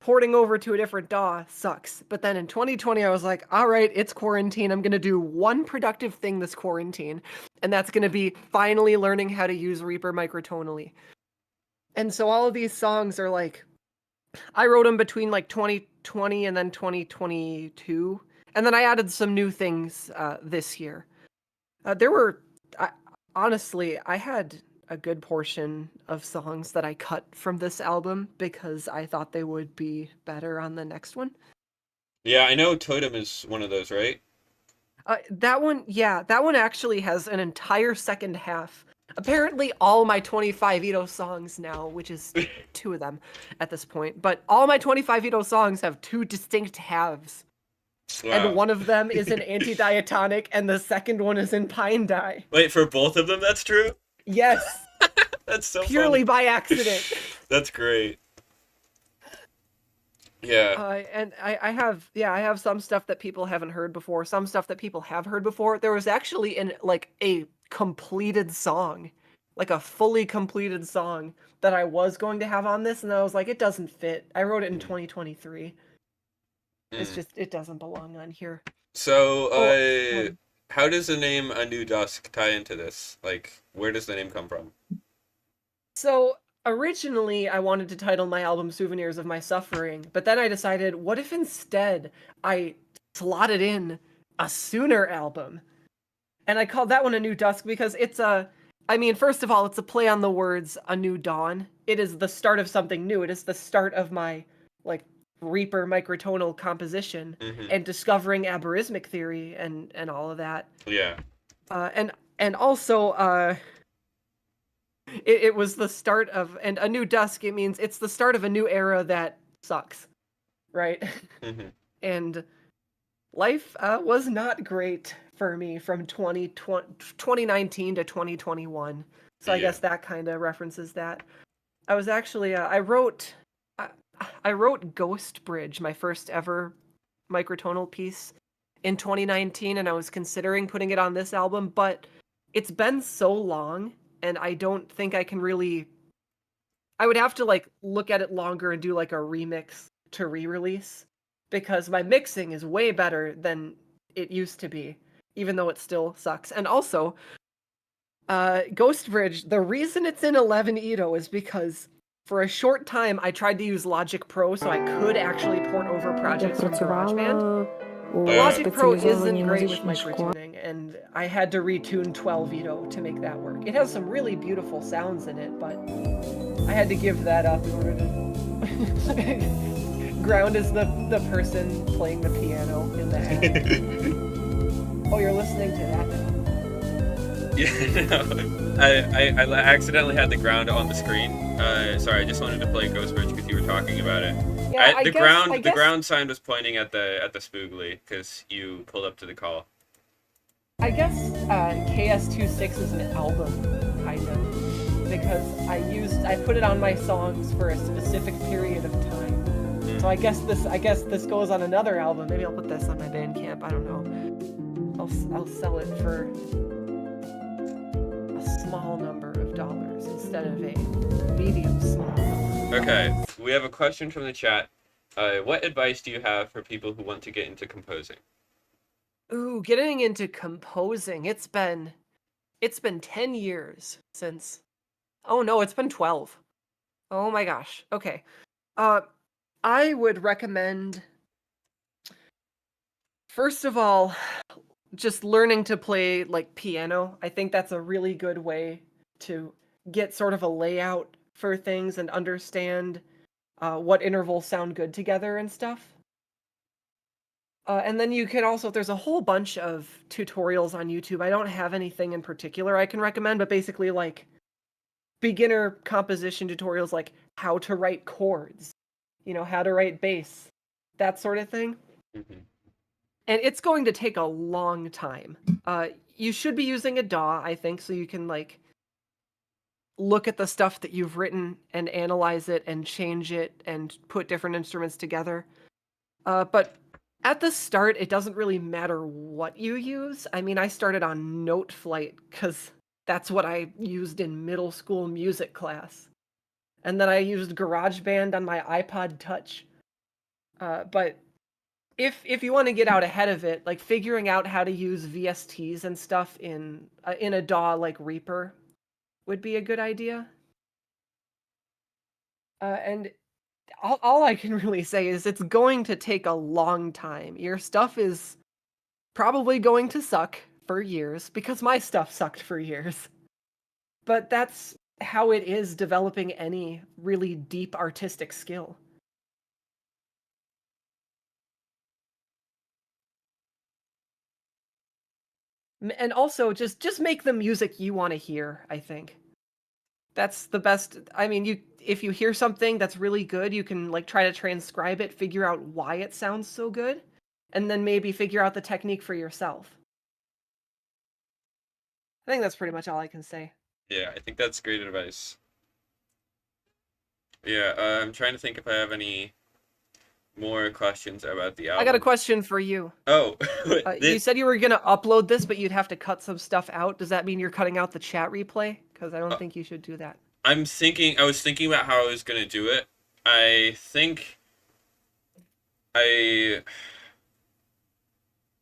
porting over to a different DAW sucks. But then in 2020, I was like, all right, it's quarantine. I'm gonna do one productive thing this quarantine, and that's gonna be finally learning how to use Reaper microtonally. And so all of these songs are like, I wrote them between like 2020 and then 2022. And then I added some new things this year. There were, I, honestly, I had a good portion of songs that I cut from this album because I thought they would be better on the next one. Yeah, I know Totem is one of those, right? That one, yeah, that one actually has an entire second half. Apparently, all my 25 Ito songs now, which is two of them at this point, but all my 25 Ito songs have two distinct halves. And Wow. one of them is in anti-diatonic, and the second one is in pine dye. Wait, for both of them that's true? Yes, That's so purely funny. by accident. That's great. Yeah. And I have some stuff that people haven't heard before, some stuff that people have heard before. There was actually a completed song, like a fully completed song that I was going to have on this, and I was like, it doesn't fit. I wrote it in Mm. 2023. It's Mm. just it doesn't belong on here. So, Oh, how does the name A New Dusk tie into this? Like, where does the name come from? so originally I wanted to title my album Souvenirs of My Suffering, but then I decided, what if instead I slotted in a Sooner album? And I called that one A New Dusk because I mean, first of all, it's a play on the words A New Dawn. It is the start of something new. It is the start of my, like, Reaper microtonal composition Hmm. and discovering aberysmic theory and all of that. Yeah. And also, it was the start of, and A New Dusk, it means it's the start of a new era that sucks, right? Hmm. And life was not great for me from 2019 to 2021. So I Yeah. guess that kind of references that. I was actually, I wrote Ghost Bridge, my first ever microtonal piece in 2019, and I was considering putting it on this album, but it's been so long, and I don't think I can really. I would have to like look at it longer and do like a remix to re-release because my mixing is way better than it used to be, even though it still sucks. And also, Ghost Bridge, the reason it's in 11 Ito is because for a short time I tried to use Logic Pro so I could actually port over projects from GarageBand. But Logic Pro isn't great with microtuning, and I had to retune 12 Ito to make that work. It has some really beautiful sounds in it, but I had to give that up in order to. Ground is the person playing the piano in the ad. Oh, you're listening to that now. Yeah, no. I accidentally had the ground on the screen. Sorry, I just wanted to play Ghost Bridge because you were talking about it. Yeah, I The guess ground I the guess ground sign was pointing at the spoogly because you pulled up to the call. I guess KS26 is an album, kind of, because I put it on my songs for a specific period of time. So I guess this goes on another album. Maybe I'll put this on my Bandcamp. I don't know. I'll sell it for a small number of dollars instead of a medium small number. Okay, we have a question from the chat. What advice do you have for people who want to get into composing? Ooh, getting into composing. It's been 10 years since. Oh no, it's been 12. Oh my gosh. Okay. Uh I would recommend, first of all, just learning to play like piano. I think that's a really good way to get sort of a layout for things and understand what intervals sound good together and stuff. And then you can also, there's a whole bunch of tutorials on YouTube. I don't have anything in particular I can recommend, but basically like beginner composition tutorials, like how to write chords, how to write bass, that sort of thing. Mm-hmm. And it's going to take a long time. You should be using a DAW, I think, so you can like look at the stuff that you've written and analyze it and change it and put different instruments together. But at the start, it doesn't really matter what you use. I mean, I started on Note Flight because that's what I used in middle school music class. And then I used GarageBand on my iPod Touch. But if you want to get out ahead of it, like figuring out how to use VSTs and stuff in a DAW like Reaper would be a good idea. And all I can really say is it's going to take a long time. Your stuff is probably going to suck for years because my stuff sucked for years. But that's how it is developing any really deep artistic skill. And also just make the music you want to hear, I think. That's the best. I mean, if you hear something that's really good, you can like try to transcribe it, figure out why it sounds so good, and then maybe figure out the technique for yourself. I think that's pretty much all I can say. Yeah, I think that's great advice. Yeah, I'm trying to think if I have any more questions about the I got a album. question for you. Oh, You said you were going to upload this, but you'd have to cut some stuff out. Does that mean you're cutting out the chat replay? Because I don't think you should do that. I was thinking about how I was gonna do it. I think I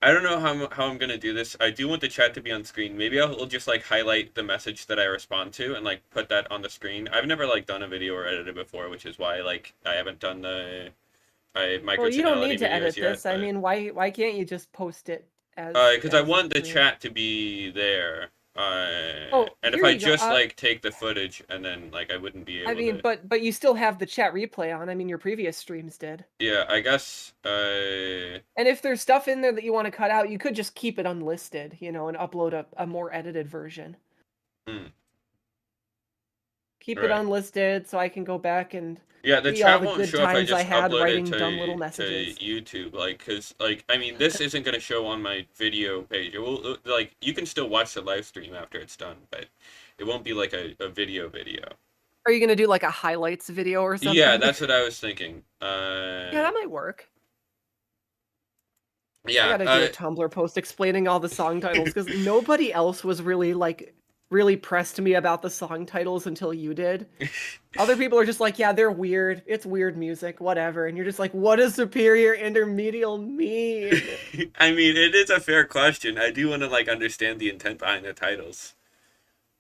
I don't know how I'm gonna do this. I do want the chat to be on screen. Maybe I'll just like highlight the message that I respond to and like put that on the screen. I've never like done a video or edited before, which is why like I haven't done the Well, you don't microtonality need to videos edit yet. this. I mean, why can't you just post it Because I as want the screen? chat to be there. Oh, And if here I you go. just like take the footage and then like I wouldn't be I able mean, to. but you still have the chat replay on. I mean, your previous streams did. Yeah, I guess. And if there's stuff in there that you want to cut out, you could just keep it unlisted, and upload a more edited version. Hmm, Keep it right. unlisted so I can go back and Yeah, the see all chat the won't good show if I times I just had upload it writing dumb little to messages. YouTube, like, cause like I mean this isn't gonna show on my video page. It will like you can still watch the live stream after it's done, but it won't be like a video. Are you gonna do like a highlights video or Yeah, something? that's what I was thinking. Yeah, that might work. I Yeah. gotta do a Tumblr post explaining all the song titles because nobody else was really pressed me about the song titles until you did. Other people are just like, yeah, they're weird. It's weird music, whatever. And you're just like, what does superior intermedial mean? I mean, it is a fair question. I do want to like understand the intent behind the titles.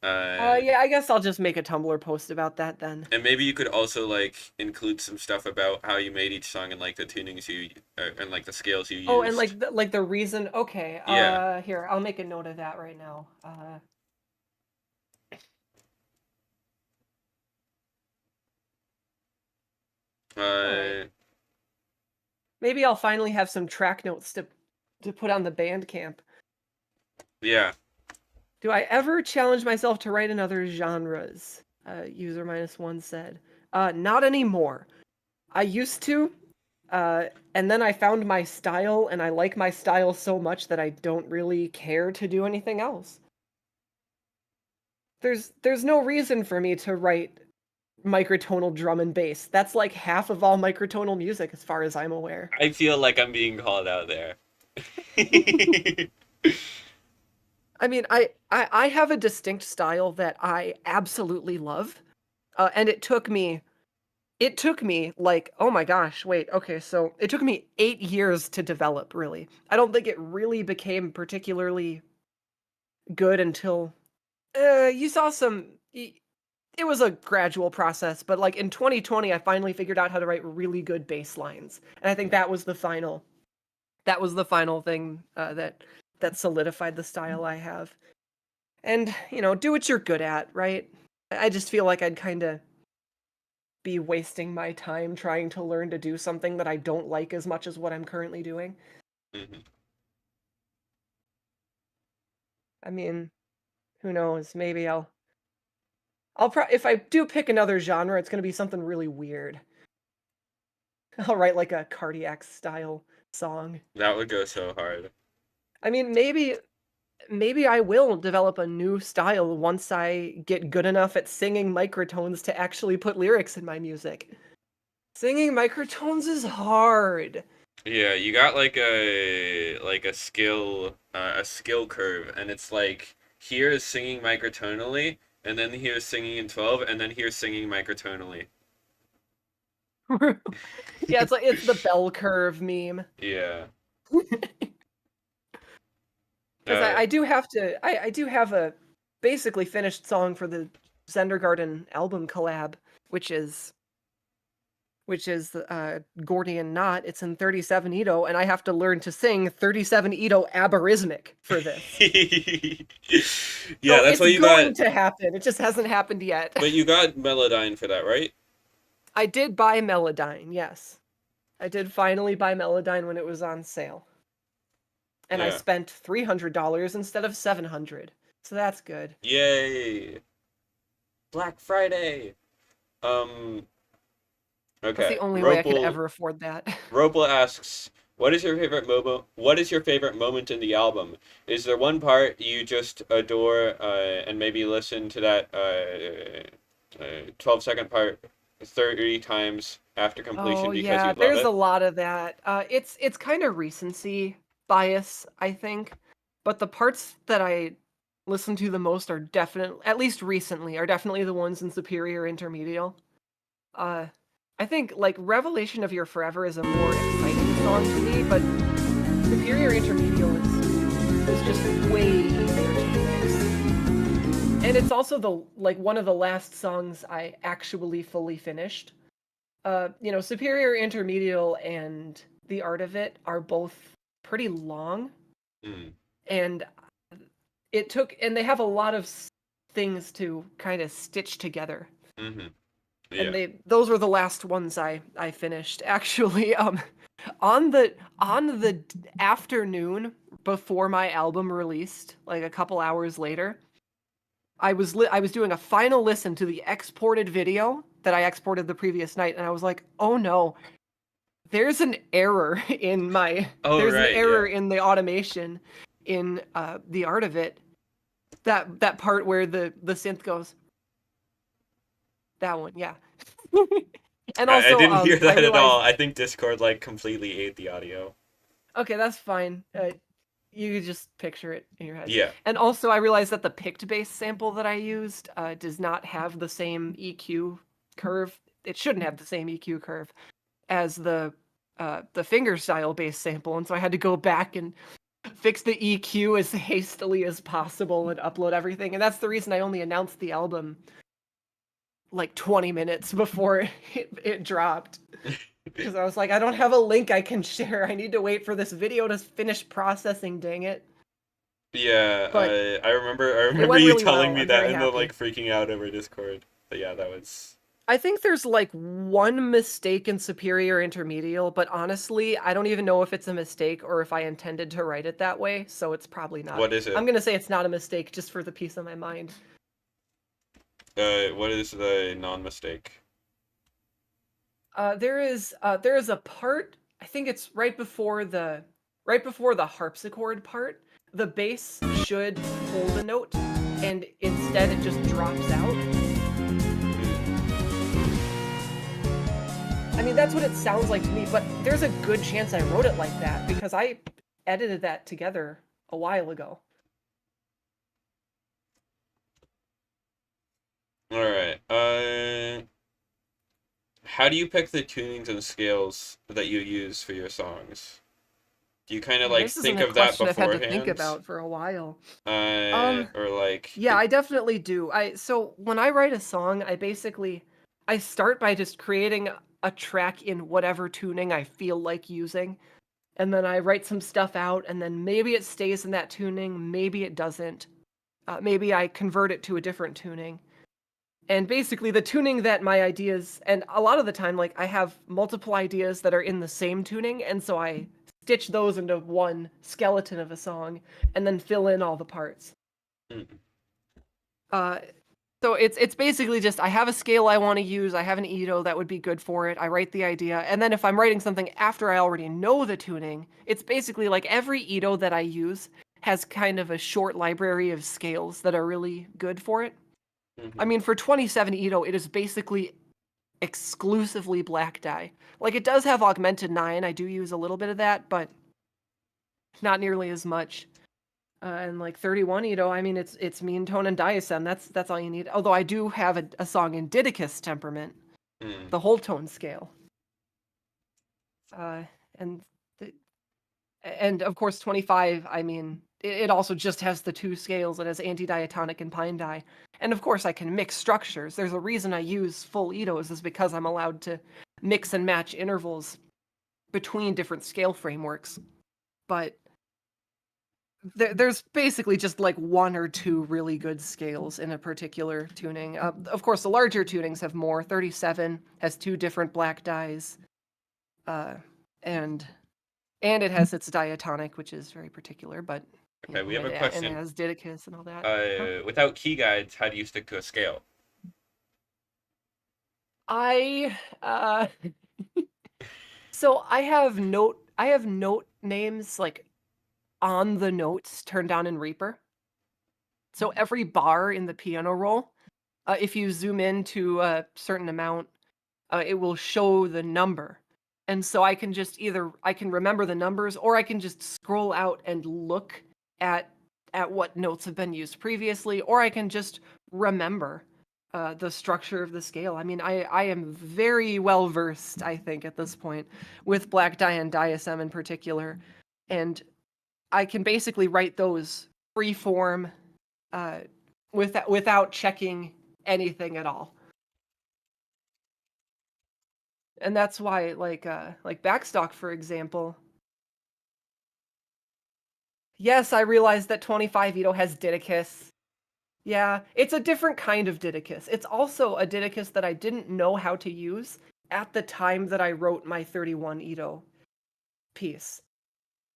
Yeah, I guess I'll just make a Tumblr post about that then. And maybe you could also like include some stuff about how you made each song and like the tunings you and like the scales you Oh, and used. like the reason. Okay, Yeah. here, I'll make a note of that right now. All right. Uh, Maybe I'll finally have some track notes to put on the Bandcamp. yeah. Do I ever challenge myself to write in other genres? User -1 said. Not anymore. I used to, And then I found my style, and I like my style so much that I don't really care to do anything else. There's no reason for me to write microtonal drum and bass. That's like half of all microtonal music, as far as I'm aware. I feel like I'm being called out there. I mean, I have a distinct style that I absolutely love, and it took me like, oh my gosh, wait, okay, so it took me 8 years to develop. Really, I don't think it really became particularly good until you saw some. It was a gradual process, but like in 2020, I finally figured out how to write really good bass lines, and I think that was the final. That was the final thing that solidified the style I have. And do what you're good at, right? I just feel like I'd kind of be wasting my time trying to learn to do something that I don't like as much as what I'm currently doing. Mhm. I mean, who knows? Maybe if I do pick another genre, it's going to be something really weird. I'll write like a cardiac style song. That would go so hard. I mean, maybe I will develop a new style once I get good enough at singing microtones to actually put lyrics in my music. Singing microtones is hard. Yeah, you got like a skill curve, and it's like here is singing microtonally, and then here's singing in 12, and then here's singing microtonally. Yeah, it's the bell curve meme. Yeah. Because Uh, I do have a basically finished song for the Zendergarten album collab, which is Gordian Knot. It's in 37 Edo, and I have to learn to sing 37 Edo aberysmic for this. yeah, So that's it's why you got. going to happen. It just hasn't happened yet. But you got Melodyne for that, right? I did buy Melodyne, yes. I did finally buy Melodyne when it was on sale. And I Yeah. spent $300 instead of $700. So that's good. Yay! Black Friday. Um. That's the Okay. only way I could ever afford that. Ropel asks, What is your favorite moment in the album? Is there one part you just adore, and maybe listen to that 12-second part 30 times after Oh completion because you yeah, love there's a it? lot of that. It's kind of recency bias, I think. But the parts that I listen to the most are definitely, at least recently, are definitely the ones in Superior Intermedial. Uh, I think like Revelation of Your Forever is a more exciting song to me, but Superior Intermedial is just way easier to mix. And it's also the like one of the last songs I actually fully finished. Superior Intermedial and The Art of It are both pretty long, Mm, and they have a lot of things to kind of stitch together. mm-hmm. And Yeah. those were the last ones I finished. Actually, on the afternoon before my album released, like a couple hours later, I was doing a final listen to the exported video that I exported the previous night, and I was like, "Oh no, there's an error Oh, there's an right, error yeah. in the automation in The Art of It. That part where the synth goes, that one, yeah." And I also, didn't hear I that at all. realized, I think Discord, like, completely ate the audio. okay, that's fine. You could just picture it in your head. Yeah. And also, I realized that the picked bass sample that I used does not have the same EQ curve. It shouldn't have the same EQ curve as the fingerstyle bass sample, and so I had to go back and fix the EQ as hastily as possible and upload everything. And that's the reason I only announced the album like 20 minutes before it dropped. Because I was like, I don't have a link I can share. I need to wait for this video to finish processing, dang it. Yeah, But I it remember went you really telling well. me I'm that very and then happy. like freaking out over Discord. But yeah, that was I think there's like one mistake in Superior Intermedial, but honestly, I don't even know if it's a mistake or if I intended to write it that way, so it's probably not. what is I'm it? gonna say it's not a mistake just for the peace of my mind. What is the non-mistake? There is a part, I think it's right before the harpsichord part. The bass should hold a note, and instead it just drops out. I mean, that's what it sounds like to me, but there's a good chance I wrote it like that because I edited that together a while ago. All right. How do you pick the tunings and scales that you use for your songs? Do you kind of like This isn't think a of that question I've had to think beforehand? about for a while. Um, Or like, yeah, I definitely do. So when I write a song, I start by just creating a track in whatever tuning I feel like using, and then I write some stuff out, and then maybe it stays in that tuning, maybe it doesn't. Maybe I convert it to a different tuning. And basically the tuning that my ideas, and a lot of the time, like I have multiple ideas that are in the same tuning, and so I stitch those into one skeleton of a song and then fill in all the parts. mm, Uh, so it's basically just I have a scale I want to use, I have an Edo that would be good for it, I write the idea, and then if I'm writing something after I already know the tuning, it's basically like every Edo that I use has kind of a short library of scales that are really good for it. I mhm. mean, for 27 Edo, it is basically exclusively black dye. Like, it does have augmented 9. I do use a little bit of that, but not nearly as much. And like 31 Edo, I mean, it's mean tone and diasem. That's all you need. Although I do have a song in Didicus temperament, Mm. the whole tone scale. Uh, and and of course 25, I mean, it also just has the two scales. It has anti-diatonic and pine dye. And of course I can mix structures. There's a reason I use full Edos is because I'm allowed to mix and match intervals between different scale frameworks. But there's basically just like one or two really good scales in a particular tuning. Of course, the larger tunings have more. 37 has two different black dyes, uh, and it has its diatonic, which is very particular. But you Okay, we know, have a and it question. has Didicus and all that. Huh? Without key guides, how do you stick to a scale? I so I have note names like on the notes turned down in Reaper. So every bar in the piano roll, if you zoom in to a certain amount, it will show the number. And so I can just either I can remember the numbers or I can just scroll out and look at what notes have been used previously, or I can just remember the structure of the scale. I mean, I am very well versed, I think, at this point with black dye and diasem in particular, and I can basically write those free form uh, without checking anything at all. And that's why like backstock, for example. Yes, I realized that 25 Ito has Didicus. Yeah, it's a different kind of Didicus. It's also a Didicus that I didn't know how to use at the time that I wrote my 31 Ito piece.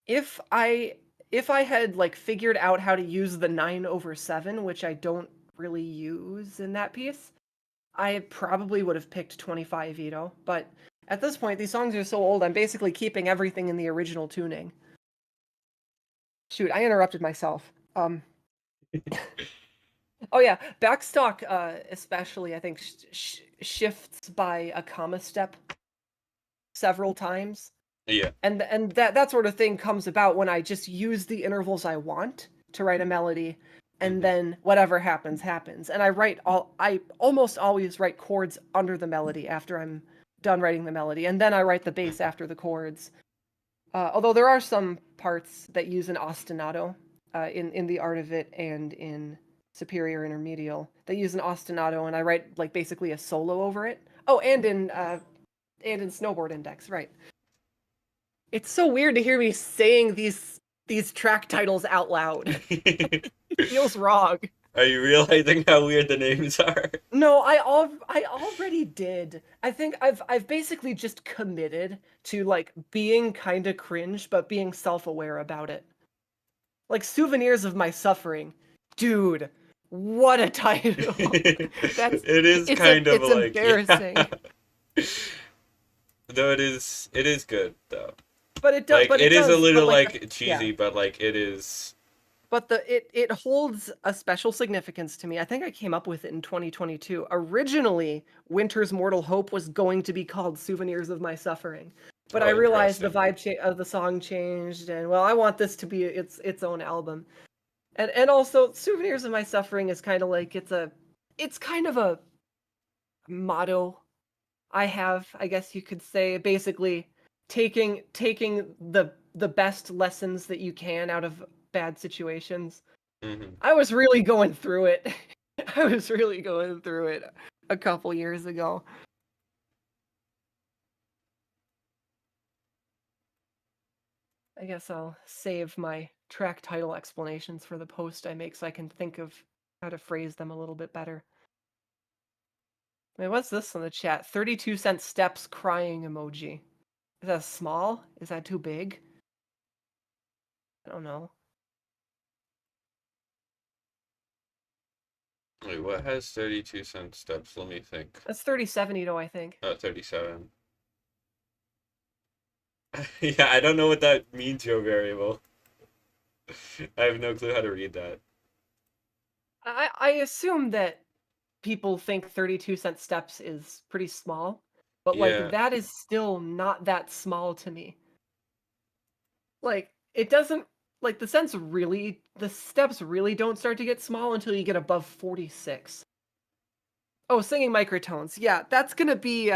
If I if I had like figured out how to use the 9/7, which I don't really use in that piece, I probably would have picked 25 Ito, but at this point, these songs are so old, I'm basically keeping everything in the original tuning. Shoot, I interrupted myself. Oh yeah, backstock, especially, I think, shifts by a comma step several times. Yeah. And that sort of thing comes about when I just use the intervals I want to write a melody, and Hmm. then whatever happens happens. And I almost always write chords under the melody after I'm done writing the melody, and then I write the bass after the chords. Although there are some parts that use an ostinato in the art of it and in superior intermedial. They use an ostinato, and I write like basically a solo over it. Oh, and in snowboard index, right? It's so weird to hear me saying these track titles out loud. It feels wrong. Are you realizing how weird the names are? No, I already did. I think I've basically just committed to like being kind of cringe but being self-aware about it. Like Souvenirs of My Suffering. Dude, what a title. That's It is kind of it's like, yeah. embarrassing. It is good though. But it does, Like but it it is a does, but little like, like yeah. cheesy, but like it is. But it holds a special significance to me. I think I came up with it in 2022. Originally, Winter's Mortal Hope was going to be called Souvenirs of My Suffering. But I Oh, realized the interesting. vibe of the song changed, and well, I want this to be its own album. And also Souvenirs of My Suffering is kind of like it's kind of a motto I have, I guess you could say, basically taking the best lessons that you can out of bad situations. Hmm. I was really going through it. I was really going through it a couple years ago. I guess I'll save my track title explanations for the post I make so I can think of how to phrase them a little bit better. Wait, what's this in the chat? 32-cent steps crying emoji. Is that small? Is that too big? I don't know. Wait, what has 32-cent steps? Let me think. That's 3070 though, I think. Oh, 37. Yeah, I don't know what that means, your variable. I have no clue how to read that. I assume that people think 32-cent steps is pretty small, but like Yeah. that is still not that small to me. Like it doesn't like the steps really don't start to get small until you get above 46. Oh, singing microtones. Yeah, that's going to be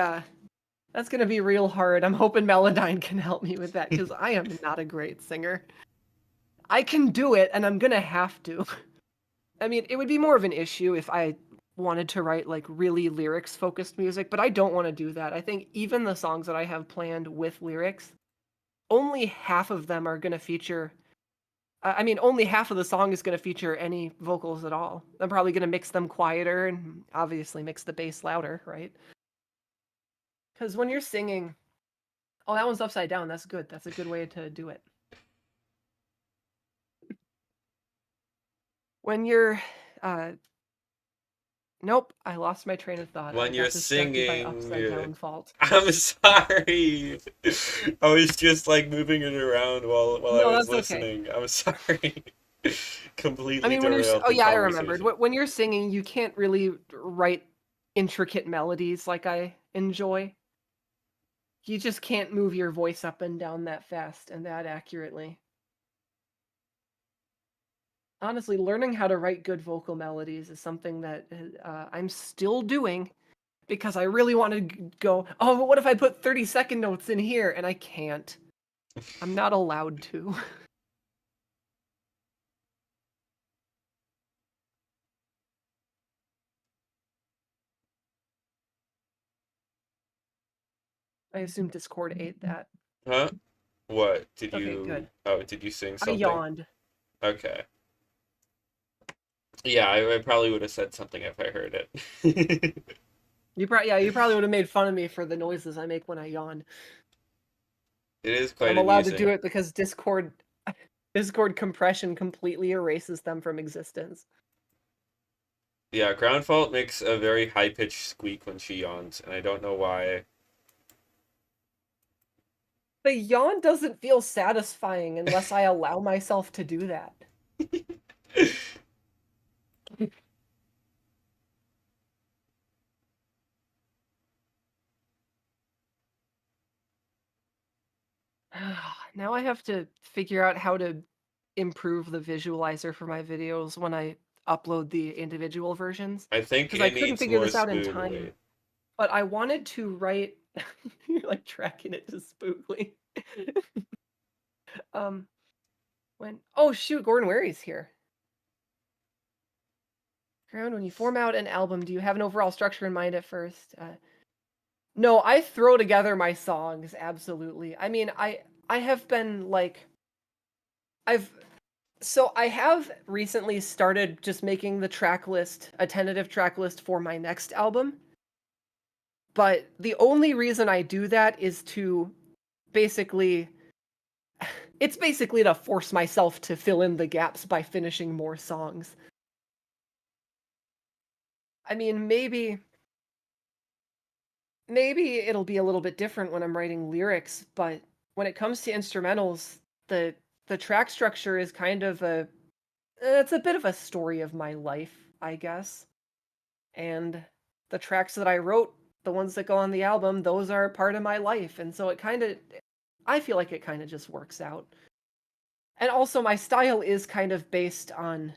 real hard. I'm hoping Melodyne can help me with that cuz I am not a great singer. I can do it and I'm going to have to. I mean, it would be more of an issue if I wanted to write like really lyrics focused music, but I don't want to do that. I think even the songs that I have planned with lyrics, only half of them are going to feature I mean, only half of the song is going to feature any vocals at all. I'm probably going to mix them quieter and obviously mix the bass louder, right? Cuz when you're singing, oh, that one's upside down. That's good. That's a good way to do it. When you're uh nope, I lost my train of thought. I When you're got distracted by singing, upside down fault. I'm sorry. I was just like moving it around while I No, was that's okay. listening. I'm sorry. I Completely mean, when you're derailed oh the yeah, I remembered. conversation. When you're singing, you can't really write intricate melodies like I enjoy. You just can't move your voice up and down that fast and that accurately. Honestly, learning how to write good vocal melodies is something that I'm still doing because I really want to go, oh, but what if I put 30-second notes in here? And I can't. I'm not allowed to. I assume Discord ate that. Huh? What? Did Okay, you good. Oh, did you sing I something? yawned. Okay. Yeah, I probably would have said something if I heard it. You probably would have made fun of me for the noises I make when I yawn. It is But quite I'm allowed to do amusing. it because Discord compression completely erases them from existence. Yeah, Ground Fault makes a very high-pitched squeak when she yawns, and I don't know why. The yawn doesn't feel satisfying unless I allow myself to do that. Now I have to figure out how to improve the visualizer for my videos when I upload the individual versions I think because I it couldn't needs figure more this out in time. spoogly. But I wanted to write you're like tracking it to spookly. um when oh shoot, Gordon Wary's here. Ground, when you form out an album, do you have an overall structure in mind at first? No, I throw together my songs, absolutely. I mean, I have been like I've so I have recently started just making the track list, a tentative track list for my next album. But the only reason I do that is to basically it's basically to force myself to fill in the gaps by finishing more songs. I mean, maybe it'll be a little bit different when I'm writing lyrics, but when it comes to instrumentals, the the track structure is kind of a it's a bit of a story of my life, I guess. And the tracks that I wrote, the ones that go on the album, those are part of my life. And so it kind of I feel like it kind of just works out. And also my style is kind of based on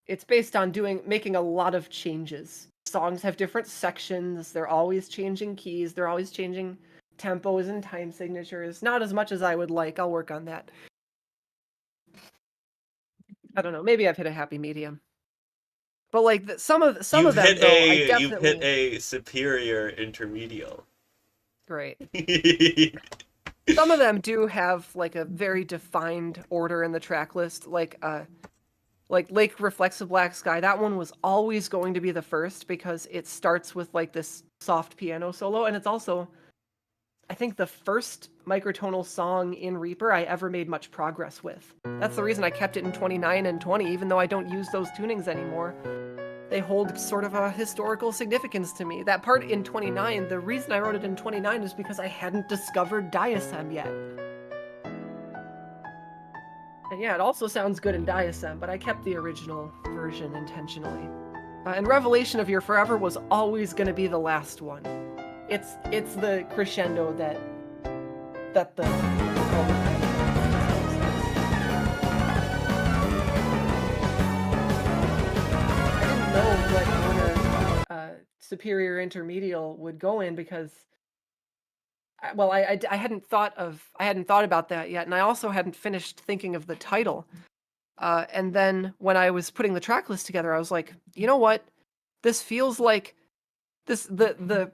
it's based on doing making a lot of changes. Songs have different sections, they're always changing keys, they're always changing tempos and time signatures. Not as much as I would like. I'll work on that. I don't know. Maybe I've hit a happy medium. But like some of them though, I You've hit definitely a superior intermedial. great. Some of them do have like a very defined order in the track list, like Lake Reflexive Black Sky. That one was always going to be the first because it starts with like this soft piano solo, and it's also I think the first microtonal song in Reaper I ever made much progress with. That's the reason I kept it in 29 and 20, even though I don't use those tunings anymore. They hold sort of a historical significance to me. That part in 29, the reason I wrote it in 29 is because I hadn't discovered diasem yet. And yeah, it also sounds good in diasem, but I kept the original version intentionally. And Revelation of Your Forever was always going to be the last one. It's the crescendo that the I didn't know what order superior intermedial would go in because well, I hadn't thought about that yet, and I also hadn't finished thinking of the title. And then when I was putting the track list together, I was like, you know what? This feels like this the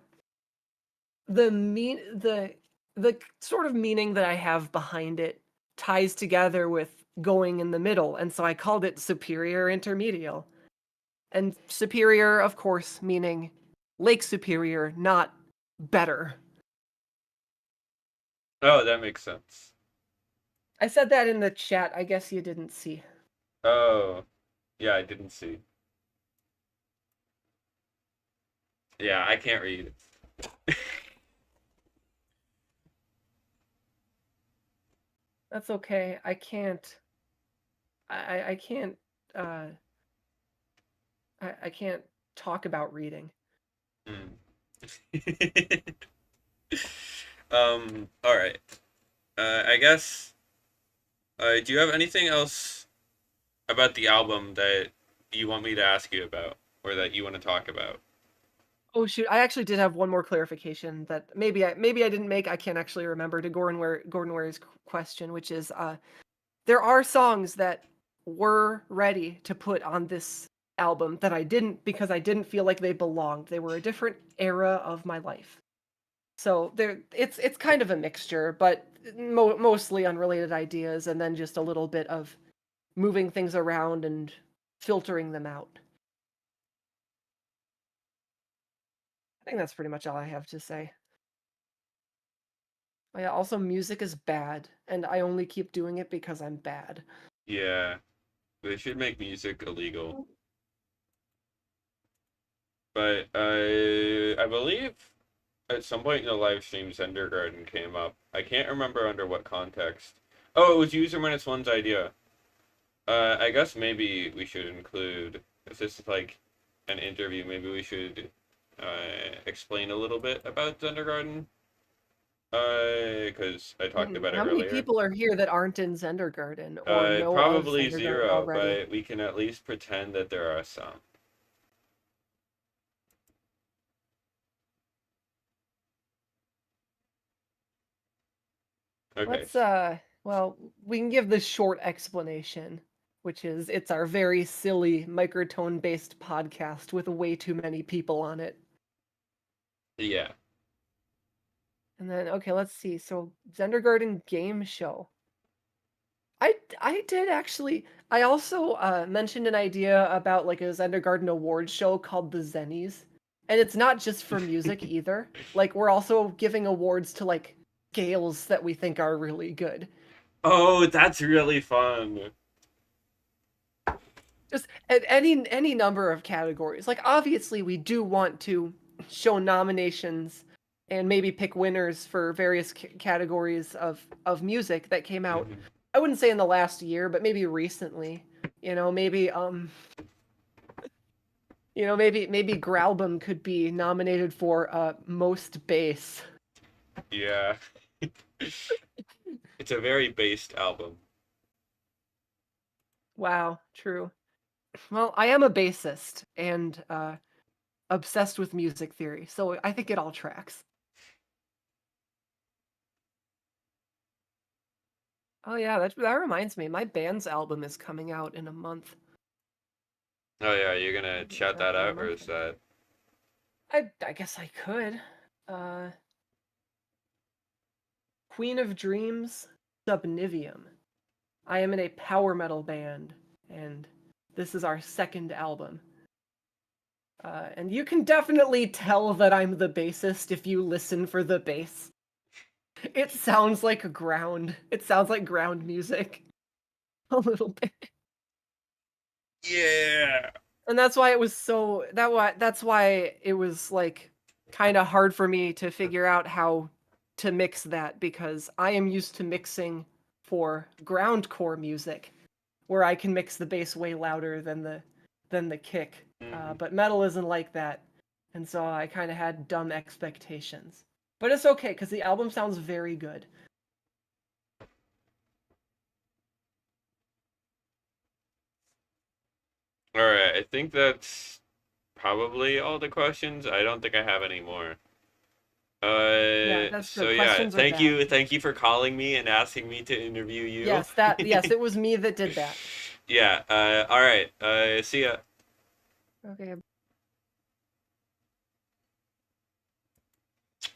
sort of meaning that I have behind it ties together with going in the middle, and so I called it superior intermedial. And superior, of course, meaning Lake Superior, not better. Oh, that makes sense. I said that in the chat. I guess you didn't see. Oh, yeah, I didn't see. Yeah, I can't read. That's okay. I can't. I can't. Uh, I can't talk about reading. Mm. All right. I guess. Do you have anything else about the album that you want me to ask you about, or that you want to talk about? Oh shoot! I actually did have one more clarification that maybe I didn't make. I can't actually remember to Gordon Ware's question, which is there are songs that were ready to put on this album that I didn't because I didn't feel like they belonged. They were a different era of my life. So there, it's kind of a mixture, but mostly unrelated ideas, and then just a little bit of moving things around and filtering them out. I think that's pretty much all I have to say. Oh, yeah, also music is bad, and I only keep doing it because I'm bad. Yeah, they should make music illegal. But I believe at some point in the live stream, xendergarten came up. I can't remember under what context. Oh, it was user minus one's idea. I guess maybe we should include, if this is like an interview, maybe we should explain a little bit about xendergarten. Because I talked about it How many earlier. people are here that aren't in Zendergarten or know of Probably Zendergarten zero, already? but we can at least pretend that there are some. Okay. Well, we can give the short explanation, which is it's our very silly microtone-based podcast with way too many people on it. Yeah. And then, okay, let's see. So, Zendergarten game show. I did actually. I also mentioned an idea about like a Zendergarten awards show called the Zennies, and it's not just for music either. Like we're also giving awards to like scales that we think are really good. Oh, that's really fun. Just at any number of categories. Like obviously we do want to show nominations and maybe pick winners for various categories of music that came out. Hmm. I wouldn't say in the last year, but maybe recently. You know, maybe maybe GRALBUM could be nominated for most bass. Yeah. It's a very based album. Wow, true. Well, I am a bassist and obsessed with music theory, so I think it all tracks. Oh yeah, that reminds me. My band's album is coming out in a month. Oh yeah, you're gonna Maybe shout drop that that a out, or month is ago. that? I guess I could. Uh, Queen of Dreams, Subnivium. I am in a power metal band, and this is our second album. And you can definitely tell that I'm the bassist if you listen for the bass. It sounds like a ground. It sounds like ground music a little bit. Yeah. And that's why it was that's why it was like kind of hard for me to figure out how to mix that because I am used to mixing for groundcore music where I can mix the bass way louder than the kick. Hmm. But metal isn't like that, and so I kind of had dumb expectations. But it's okay because the album sounds very good. All right, I think that's probably all the questions. I don't think I have any more. Yeah, that's So good. yeah, Questions are back. thank you for calling me and asking me to interview you. Yes, it was me that did that. Yeah, all right, see ya. Okay.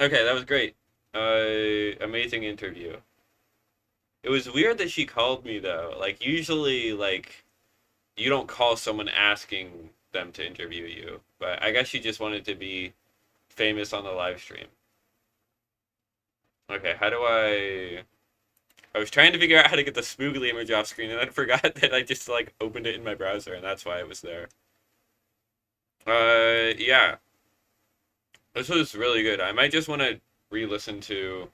Okay, that was great. Amazing interview. It was weird that she called me though. Like usually, like you don't call someone asking them to interview you, but I guess she just wanted to be famous on the live stream. Okay, how do I was trying to figure out how to get the spoogly image off screen, and I forgot that I just like opened it in my browser, and that's why it was there. Yeah, this was really good. I might just want to re-listen to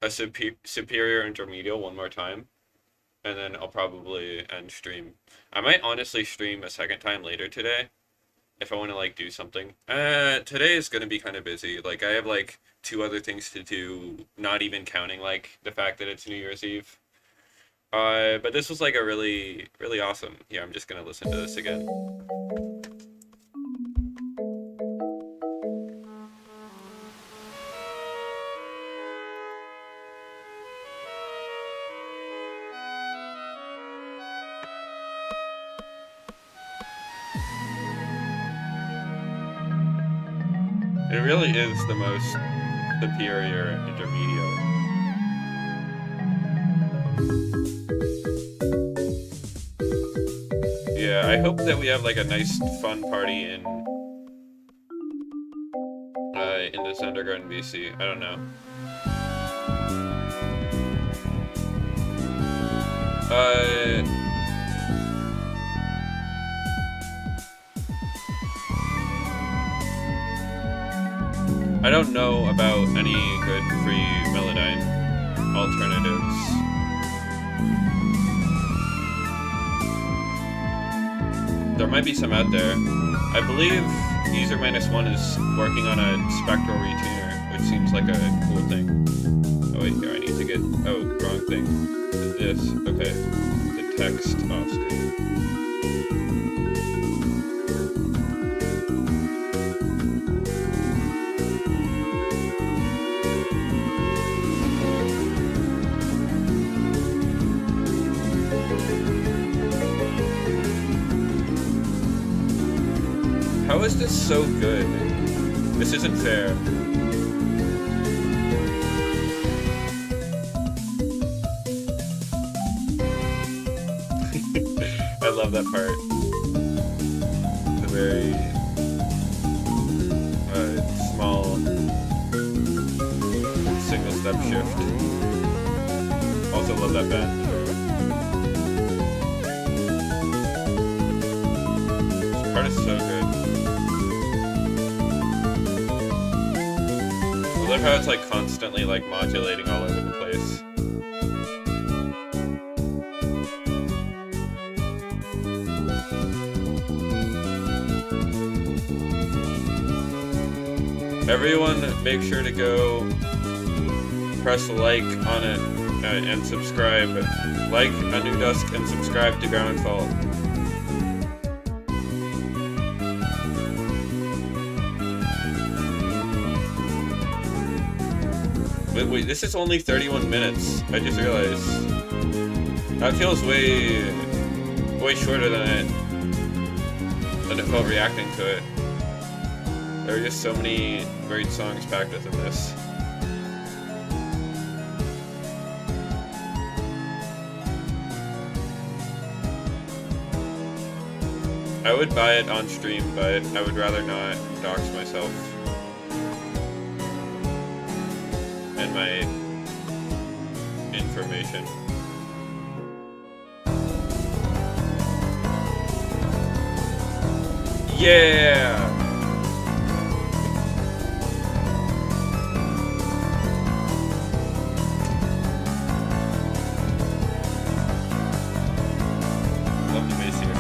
a superior intermedial one more time, and then I'll probably end stream. I might honestly stream a second time later today if I want to like do something. Today is gonna be kind of busy. Like I have like two other things to do, not even counting like the fact that it's New Year's Eve. But this was like a really awesome. Yeah, I'm just gonna listen to this again. It really is the most superior intermediate. Yeah, I hope that we have like a nice fun party in the xendergarten VC. I don't know. Uh, I don't know about any good free Melodyne alternatives. There might be some out there. I believe User -1 is working on a spectral retuner, which seems like a cool thing. Oh wait, here I need to get. Oh, wrong thing. This. Okay. The text off screen. How is this so good? This isn't fair. I love that part. The very small single step shift. Also love that bend. This part is so good. love how it's like constantly like modulating all over the place. Everyone, make sure to go press like on it and subscribe. Like A New Dusk and subscribe to Groundfall. Wait, this is only 31 minutes. I just realized. That feels way shorter than it felt reacting to it. There are just so many great songs packed within this. I would buy it on stream, but I would rather not dox myself and my information. Yeah! Love the bass here.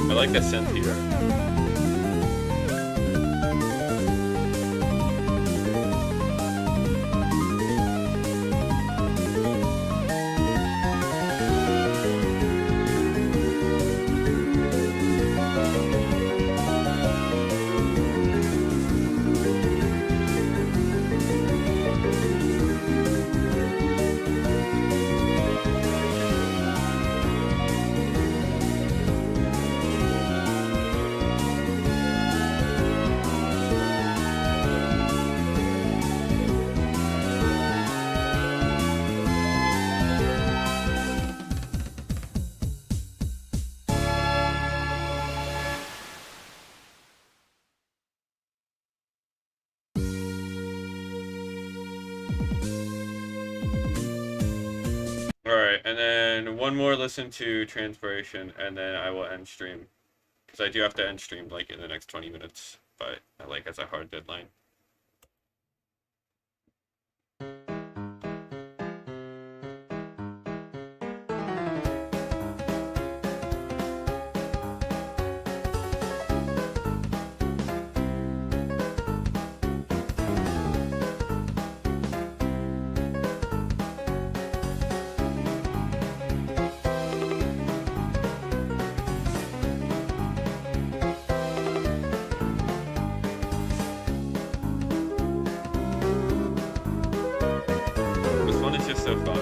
I like the synth here. Alright, and then one more listen to Transpiration, and then I will end stream. Because I do have to end stream, like, in the next 20 minutes. But, like, as a hard deadline. So fun.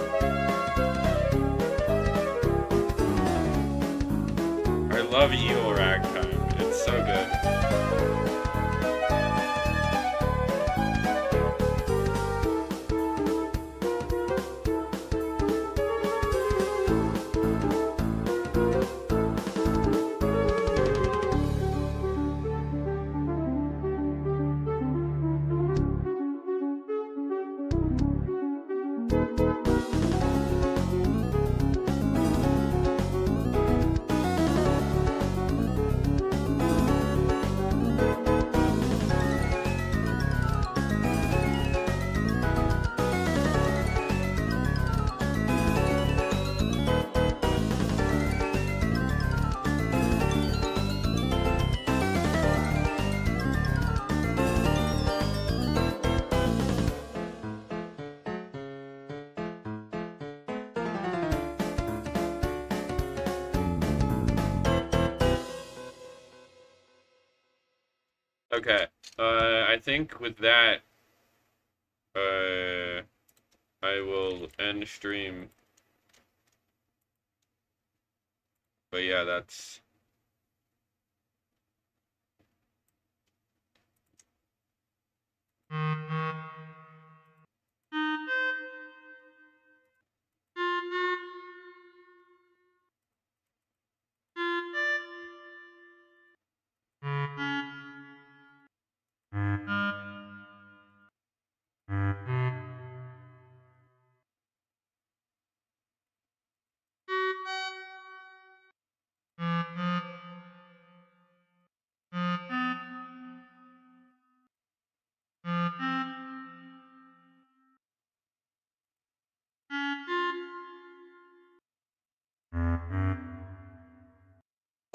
I love Evil Ragtime. It's so good. Okay. I think with that, uh, I will end stream. But yeah, that's.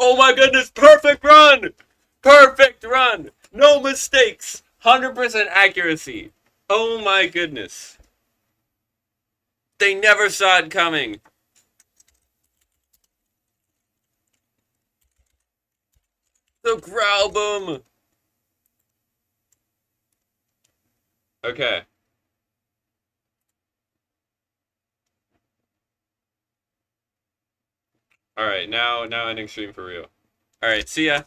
Oh my goodness! Perfect run! Perfect run! No mistakes! 100% accuracy! Oh my goodness. They never saw it coming. The GRALBUM! Okay. Alright, now ending stream for real. Alright, see ya.